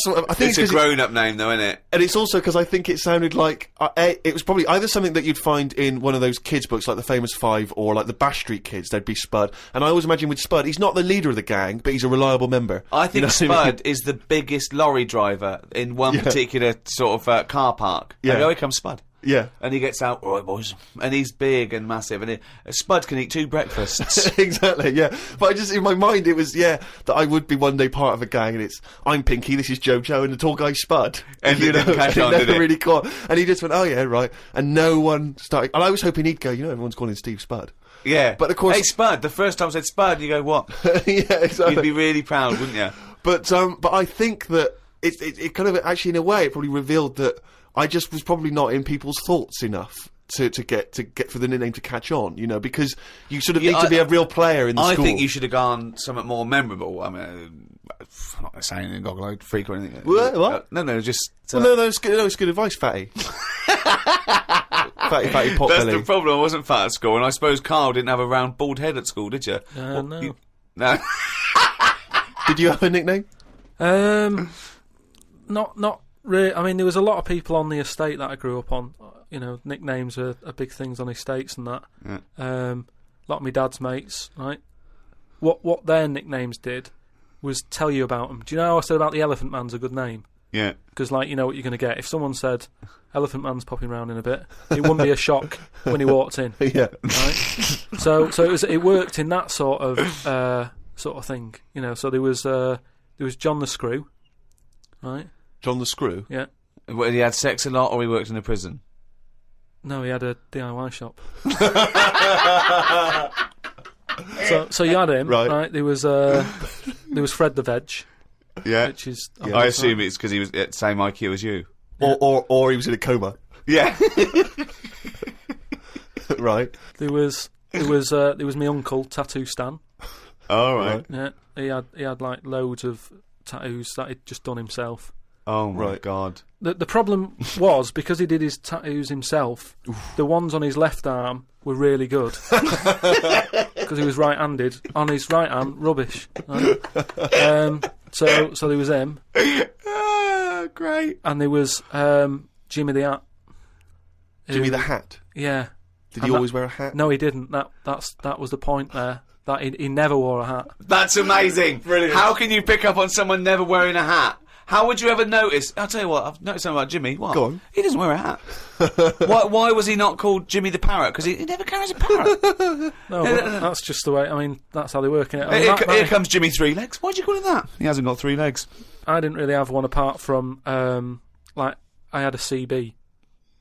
it's a grown-up name, though, isn't it? And it's also because I think it sounded like it was probably either something that you'd find in one of those kids' books, like the Famous Five, or like the Bash Street Kids. There'd be Spud, and I always imagine with Spud, he's not the leader of the gang, but he's a reliable member. I think You know what I mean? Spud is the biggest lorry driver in one particular sort of car park. Yeah. And here comes Spud. Yeah. And he gets out, all right, boys. And he's big and massive. And Spud can eat 2 breakfasts. Exactly, yeah. But I just, in my mind, it was, that I would be one day part of a gang, and it's, I'm Pinky, this is Jojo, and the tall guy Spud. And it didn't catch on, did it? Really caught. And he just went, oh yeah, right. And no one started, and I was hoping he'd go, everyone's calling Steve Spud. Yeah. But of course... Hey, Spud. The first time I said Spud, you go, what? Yeah, exactly. You'd be really proud, wouldn't you? But I think that it kind of, actually, in a way, it probably revealed that I just was probably not in people's thoughts enough to get for the nickname to catch on, because you sort of need to be a real player in the school. I think you should have gone something more memorable. I mean, I'm not saying anything goggle-eyed freak or anything. What? No, just... no, it's good advice, Fatty. fatty pot That's belly. the problem. I wasn't fat at school, and I suppose Karl didn't have a round, bald head at school, did you? No. No. Did you have a nickname? Not really. I mean, there was a lot of people on the estate that I grew up on. Nicknames are big things on estates and that. Yeah. A lot of my dad's mates, right? What their nicknames did was tell you about them. Do you know how I said about the Elephant Man's a good name? Yeah. Because, you know what you're going to get. If someone said, Elephant Man's popping round in a bit, it wouldn't be a shock when he walked in. Yeah. Right? So it worked in that sort of thing. So there was John the Screw, right? John the Screw? Yeah. Well, he had sex a lot, or he worked in a prison? No, he had a DIY shop. So you had him, right? There was Fred the Veg. Yeah. Which is... I assume it's because he was at the same IQ as you. Or he was in a coma. Yeah. Right. There was my uncle, Tattoo Stan. All right. Yeah. He had like loads of tattoos that he'd just done himself. Oh my God. The problem was, because he did his tattoos himself, the ones on his left arm were really good. Because he was right-handed. On his right hand, rubbish. Right? So there was him. Great. And there was Jimmy the Hat. Jimmy the Hat? Yeah. Did he always wear a hat? No, he didn't. That was the point there. That he never wore a hat. That's amazing. Brilliant. How can you pick up on someone never wearing a hat? How would you ever notice? I'll tell you what, I've noticed something about Jimmy. What? Go on. He doesn't wear a hat. Why was he not called Jimmy the Parrot? Because he never carries a parrot. No, but that's just the way. I mean, that's how they work in it. I mean, Here comes Jimmy Three Legs. Why'd you call him that? He hasn't got 3 legs. I didn't really have one apart from, I had a CB.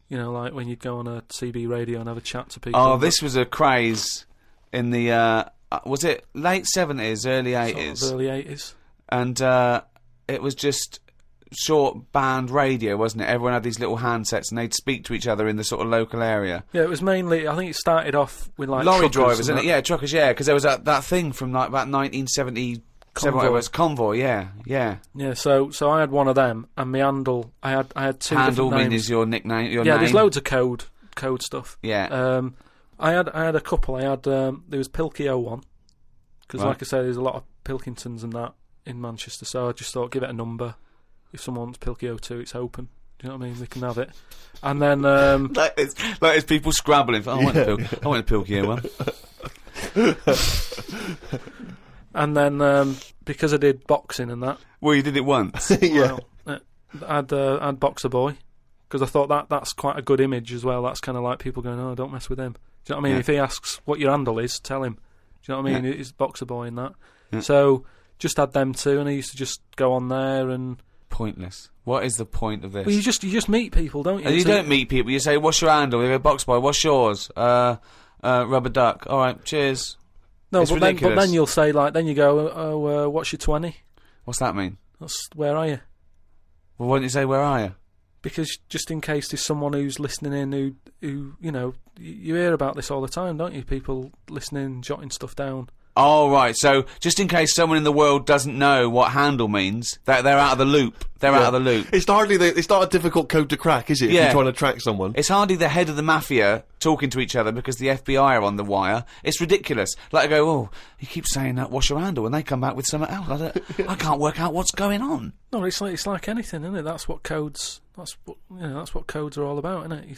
Like when you'd go on a CB radio and have a chat to people. Oh, this was a craze in the, was it late 70s, early 80s? Sort of early 80s. And it was just short band radio, wasn't it? Everyone had these little handsets and they'd speak to each other in the sort of local area. Yeah, it was mainly, I think it started off with like lorry truckers drivers, and isn't it? Yeah, truckers, yeah, because there was that thing from like about 1977, whatever it was, Convoy, yeah. Yeah, so I had one of them, and my handle, I had 2 handle different names. is your nickname, your yeah, name? there's loads of code stuff. Yeah. I had a couple. I had there was Pilkington, because like I say, there's a lot of Pilkingtons and that in Manchester. So I just thought, give it a number. If someone wants Pilkington 2, it's open. Do you know what I mean? They can have it. And then like it's people scrabbling. I want a Pilkington one. And then because I did boxing and that. Well, you did it once. Yeah. Well, I'd Boxer Boy, because I thought that's quite a good image as well. That's kind of like people going, oh, don't mess with him. Do you know what I mean? Yeah. If he asks what your handle is, tell him. Do you know what I mean? Yeah. He's Boxer Boy and that. Yeah. So just had them 2, and I used to just go on there and... Pointless. What is the point of this? Well, you just meet people, don't you? And you don't meet people. You say, "What's your handle?" You go, "Box Boy." What's yours? Rubber duck. All right, cheers. No, it's but ridiculous. then you'll say then you go, "Oh, what's your 20?" What's that mean? That's where are you? Well, why don't you say, "Where are you?" Because just in case there's someone who's listening in who you hear about this all the time, don't you? People listening, jotting stuff down. Oh, right. So, just in case someone in the world doesn't know what handle means, they're out of the loop. They're out of the loop. It's not a difficult code to crack, is it? If Yeah. you're trying to track someone. It's hardly the head of the mafia talking to each other because the FBI are on the wire. It's ridiculous. Like, I go, oh, he keeps saying that, what's your handle? And they come back with something else. I can't work out what's going on. No, it's like anything, isn't it? That's what codes are all about, isn't it? You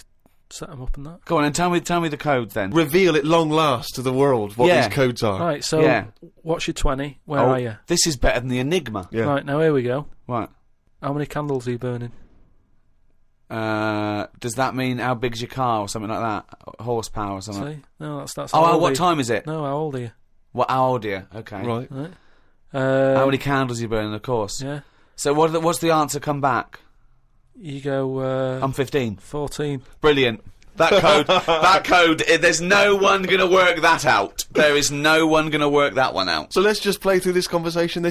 set them up and that. Go on, and tell me the code then. Reveal at long last to the world what Yeah. these codes are. Right, so Yeah. what's your 20? Where Oh, are you? This is better than the Enigma. Yeah. Right, now here we go. Right. How many candles are you burning? Does that mean how big's your car or something like that? Horsepower or something? See? No, that's Oh, how old are what you? time is it? No, how old are you? How old are you? Okay. Right. Right. How many candles are you burning, of course? Yeah. So what's the answer come back? You go, I'm 15. 14. Brilliant. That code, there's no one going to work that out. There is no one going to work that one out. So let's just play through this conversation.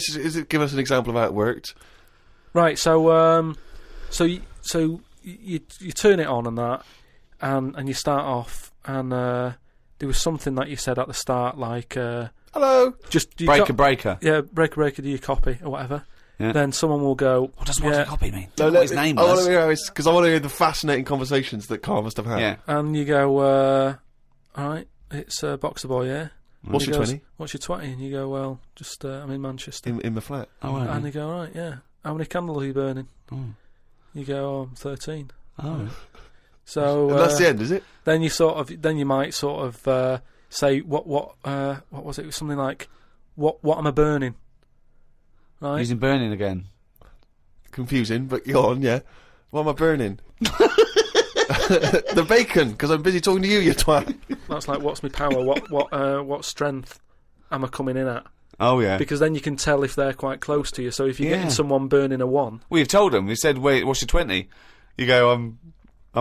Give us an example of how it worked. Right, so you turn it on and that, and you start off, and there was something that you said at the start, like Hello. just do you Breaker. yeah, breaker, do your copy or whatever. Yeah. Then someone will go, What does what's yeah, the copy mean? No, What his name I want was. to hear because I want to hear the fascinating conversations that Karl must have had. Yeah. and you go, all right, it's Boxer Boy, yeah. What's He your goes, 20? What's your 20? And you go, well, just I'm in Manchester. In the flat. Oh, right. And they go, all right, yeah. How many candles are you burning? Oh. You go, oh, I'm 13. Oh. So And that's the end, is it? then you might sort of say what was it? It was something like what am I burning? Right. Using burning again. Confusing, but go on, yeah. What am I burning? The bacon, because I'm busy talking to you, you twat. That's like what's my power? What strength am I coming in at? Oh, yeah. Because then you can tell if they're quite close to you. So if you're Yeah. getting someone burning a 1, We've told them. We said, wait, what's your 20? You go, I'm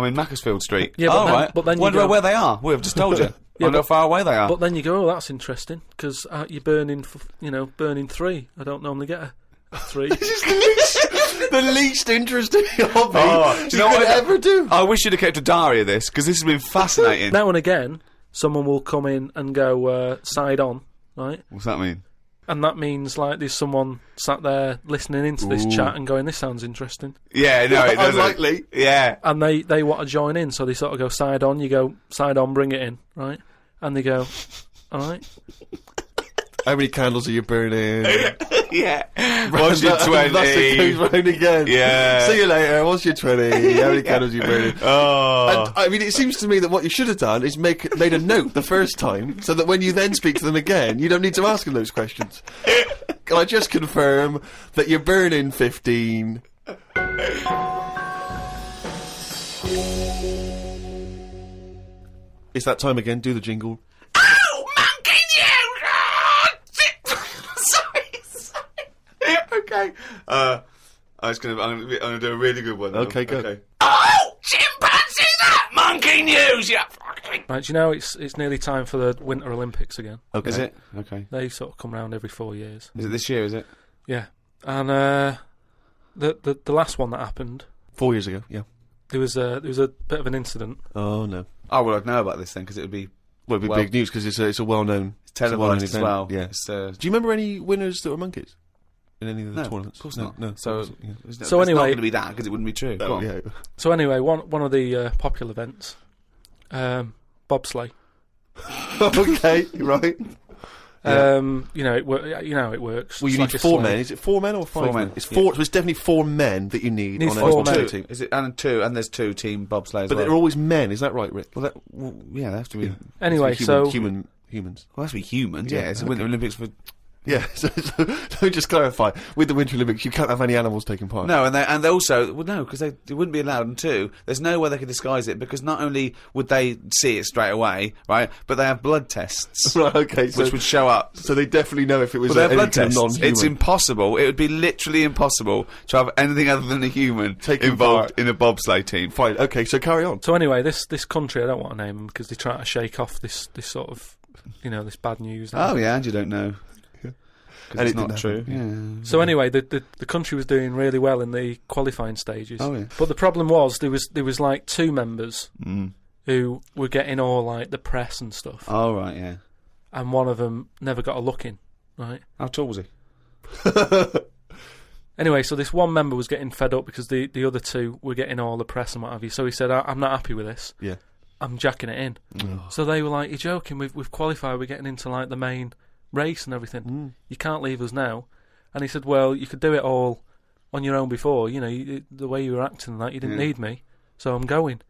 in Macclesfield Street. Yeah, but oh, then- right. but then you Wonder go- where they are. We've just told you. Wonder how far away they are. but then you go, oh, that's interesting because you're burning, burning 3. I don't normally get a 3. The least interesting hobby Oh, do you know what could I- ever do. I wish you'd have kept a diary of this, because this has been fascinating. Now and again, someone will come in and go side on, right? What's that mean? And that means like there's someone sat there listening into this chat and going, this sounds interesting. Yeah, no, it doesn't. Unlikely. Yeah. And they want to join in, so they sort of go side on, you go side on, bring it in, right? And they go, all right. How many candles are you burning? Yeah. What's your 20? That's it goes round again. Yeah. See you later. What's your 20? How many candles are you burning? Oh. And, I mean, it seems to me that what you should have done is made a note the first time, so that when you then speak to them again, you don't need to ask them those questions. Can I just confirm that you're burning 15? It's that time again. Do the jingle. Oh, monkey you! Sorry. Okay. I'm gonna do a really good one. Okay, go. Okay. Oh, chimpanzees! Monkey news, you fucking. Right, do you know it's nearly time for the Winter Olympics again? Okay. Is it? Okay. They sort of come round every 4 years. Is it this year? Is it? Yeah. And the last one that happened, 4 years ago, yeah. there was a bit of an incident. Oh, no. Oh, well, I'd know about this then, because it would be Well, it'd be Well- big news, because it's a well-known... televised as well. Yeah. It's, Do you remember any winners that were monkeys? In any of the no, tournaments? of course No, not. No. So, Yeah. it's So not anyway- going to be that, because it wouldn't be true. Go Oh, on. yeah. So anyway, one of the popular events, bobsleigh. Okay, right. Yeah. You know how it works. Well, you It's need like a 4 sleigh. men. Is it 4 men or 5 4 men. It's Yeah. 4. So it's definitely 4 men that you need Needs on four a men. two team. Is it and there's 2 team bobsleigh as But well. they're always men. Is that right, Rick? well, yeah, they have to be. Yeah. Anyway, Human- so humans. Well, that's to be humans. Yeah, Yeah, it's the okay. Winter Olympics for. Yeah. So let me just clarify. With the Winter Olympics, you can't have any animals taking part. No, and they also no, because they wouldn't be allowed. And 2, there's no way they could disguise it, because not only would they see it straight away, right, but they have blood tests Right. Okay. So, which would show up. so they definitely know if it was Well, they have any blood kind of tests. non-human. It's impossible. It would be literally impossible to have anything other than a human Taking involved part. in a bobsleigh team. Fine. Okay. So carry on. So anyway, this country, I don't want to name them because they try to shake off this sort of, this bad news. Oh yeah, and you don't know. And Because it it's not didn't true. happen. Yeah. So anyway, the country was doing really well in the qualifying stages. Oh, yeah. But the problem was there was like 2 members Mm. who were getting all like the press and stuff. Oh right, yeah. and one of them never got a look in, right? How tall was he? Anyway, so this one member was getting fed up because the other two were getting all the press and what have you. So he said, I'm not happy with this. Yeah. I'm jacking it in. So they were like, you're joking, we've qualified, we're getting into like the main race and everything. You can't leave us now. And he said, well, you could do it all on your own before, you know, the way you were acting and that, you didn't need me, so I'm going.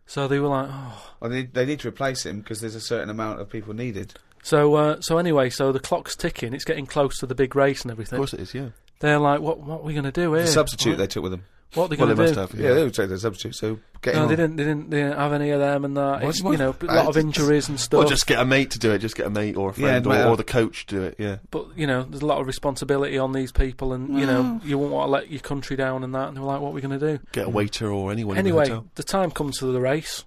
So they were like, oh. Well, they need to replace him because there's a certain amount of people needed. So anyway, so the clock's ticking, it's getting close to the big race and everything. Of course it is, yeah. They're like, what are we going to do here? The substitute they took with them. What are they going to do? Must have, Yeah, they would take their substitute, so get him No, on. they didn't have any of them and that. What? It's, you know, a lot of injuries and stuff. Or just get a mate to do it, just get a mate or a friend or the coach to do it, yeah. But, you know, there's a lot of responsibility on these people and, you know, you won't want to let your country down and that. And they were like, what are we going to do? Get a waiter or anyone in the Anyway, hotel. the time comes to the race.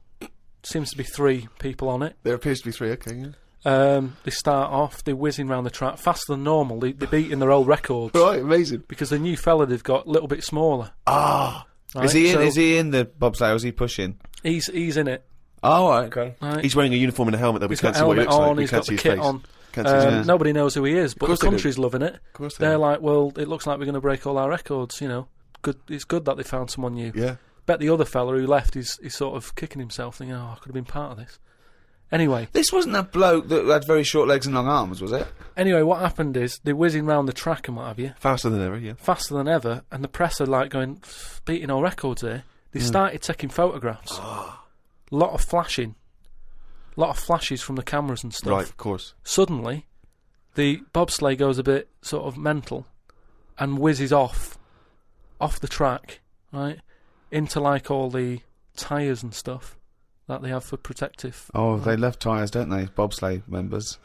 Seems to be 3 people on it. There appears to be 3, okay, yeah. They start off, they're whizzing around the track faster than normal. They're beating their old records. Right, amazing. Because the new fella they've got a little bit smaller. Ah! Right? Is he in? So Is he in the bobsleigh? Or is he pushing? He's in it. Oh, right, okay. Right? He's wearing a uniform and a helmet, though. We He's can't got see what he helmet looks like. on, We he's can't got see the his kit face. on. Can't see his face. Nobody knows who he is, but the course they do. country's loving it. Of course they They're do. like, well, it looks like we're going to break all our records, you know. Good. It's good that they found someone new. Yeah. Bet the other fella who left is sort of kicking himself, thinking, oh, I could have been part of this. Anyway, This wasn't that bloke that had very short legs and long arms, was it? what happened is they're whizzing round the track and what have you, Faster than ever, yeah. faster than ever, and the press are like going, beating all records here. They started taking photographs. Lot of flashing. Lot of flashes from the cameras and stuff. Right, of course. Suddenly, the bobsleigh goes a bit sort of mental and whizzes off the track, right, into like all the tyres and stuff that they have for protective. Oh, they love tyres, don't they? Bobsleigh members.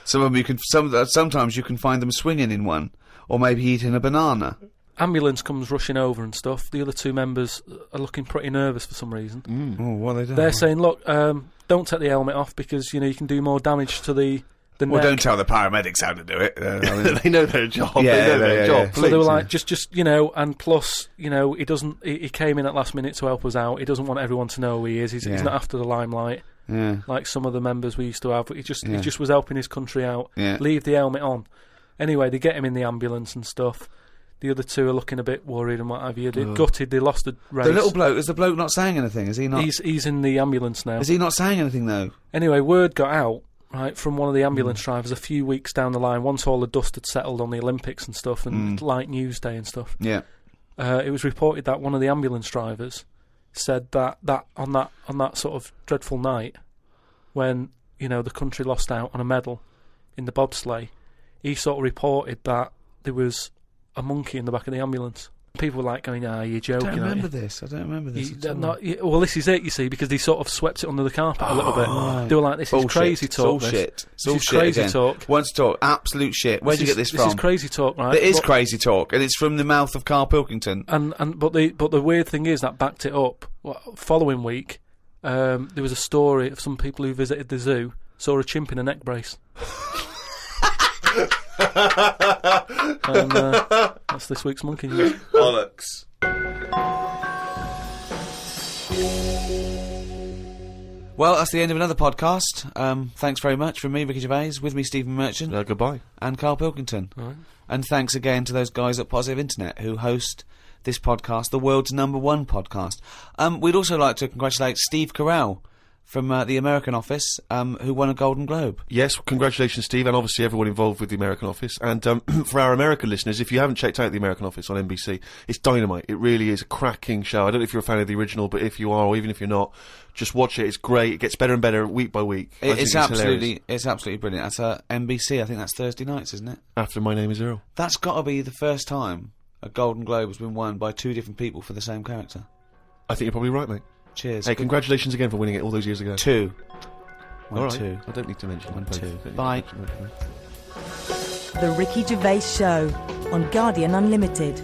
Some of them you can. Sometimes you can find them swinging in one, or maybe eating a banana. Ambulance comes rushing over and stuff. The other 2 members are looking pretty nervous for some reason. Oh, what are they doing? They're saying, look, don't take the helmet off because, you know, you can do more damage to the Well, neck. don't tell the paramedics how to do it. I mean, They know their job. Yeah, they know their yeah, job. yeah. so they were Please. like, just you know, and plus, you know, he came in at last minute to help us out. He doesn't want everyone to know who he is. He's not after the limelight yeah. like some of the members we used to have. He just Yeah. was helping his country out. Yeah. Leave the helmet on. Anyway, they get him in the ambulance and stuff. The other 2 are looking a bit worried and what have you. They're gutted. They lost the race. The little bloke, is the bloke not saying anything? Is he not? He's in the ambulance now. Is he not saying anything though? Anyway, word got out, right, from one of the ambulance drivers a few weeks down the line, once all the dust had settled on the Olympics and stuff, and light news day and stuff. Yeah. It was reported that one of the ambulance drivers said that on that sort of dreadful night, when, you know, the country lost out on a medal in the bobsleigh, he sort of reported that there was a monkey in the back of the ambulance. People were like going, you're joking. I don't aren't remember you? this. I don't remember this. You- at all. well, this is it, you see, because they sort of swept it under the carpet a little bit. right. They were like, this Bullshit. is crazy talk. It's all shit. It's all This is shit crazy again. talk. Once talk, absolute shit. Where'd you get this from? This is crazy talk, right? It is But- crazy talk, and it's from the mouth of Karl Pilkington. But the weird thing is that backed it up. Following week, there was a story of some people who visited the zoo saw a chimp in a neck brace. And that's this week's Monkey News. Bollocks. Well, that's the end of another podcast. Thanks very much from me, Ricky Gervais, with me, Stephen Merchant, Goodbye. and Karl Pilkington. All right. And thanks again to those guys at Positive Internet who host this podcast, the world's #1 podcast. We'd also like to congratulate Steve Carell from the American office, who won a Golden Globe. Yes, congratulations, Steve, and obviously everyone involved with the American office. And for our American listeners, if you haven't checked out the American office on NBC, it's dynamite. It really is a cracking show. I don't know if you're a fan of the original, but if you are, or even if you're not, just watch it. It's great. It gets better and better week by week. I think It's hilarious. absolutely brilliant. That's NBC. I think that's Thursday nights, isn't it? After My Name Is Earl. That's got to be the first time a Golden Globe has been won by 2 different people for the same character. I think you're probably right, mate. Cheers. Hey, congratulations again for winning it all those years ago. 2. All right. 2. I don't need to mention One, both. two. Don't need to Bye. mention both. The Ricky Gervais Show on Guardian Unlimited.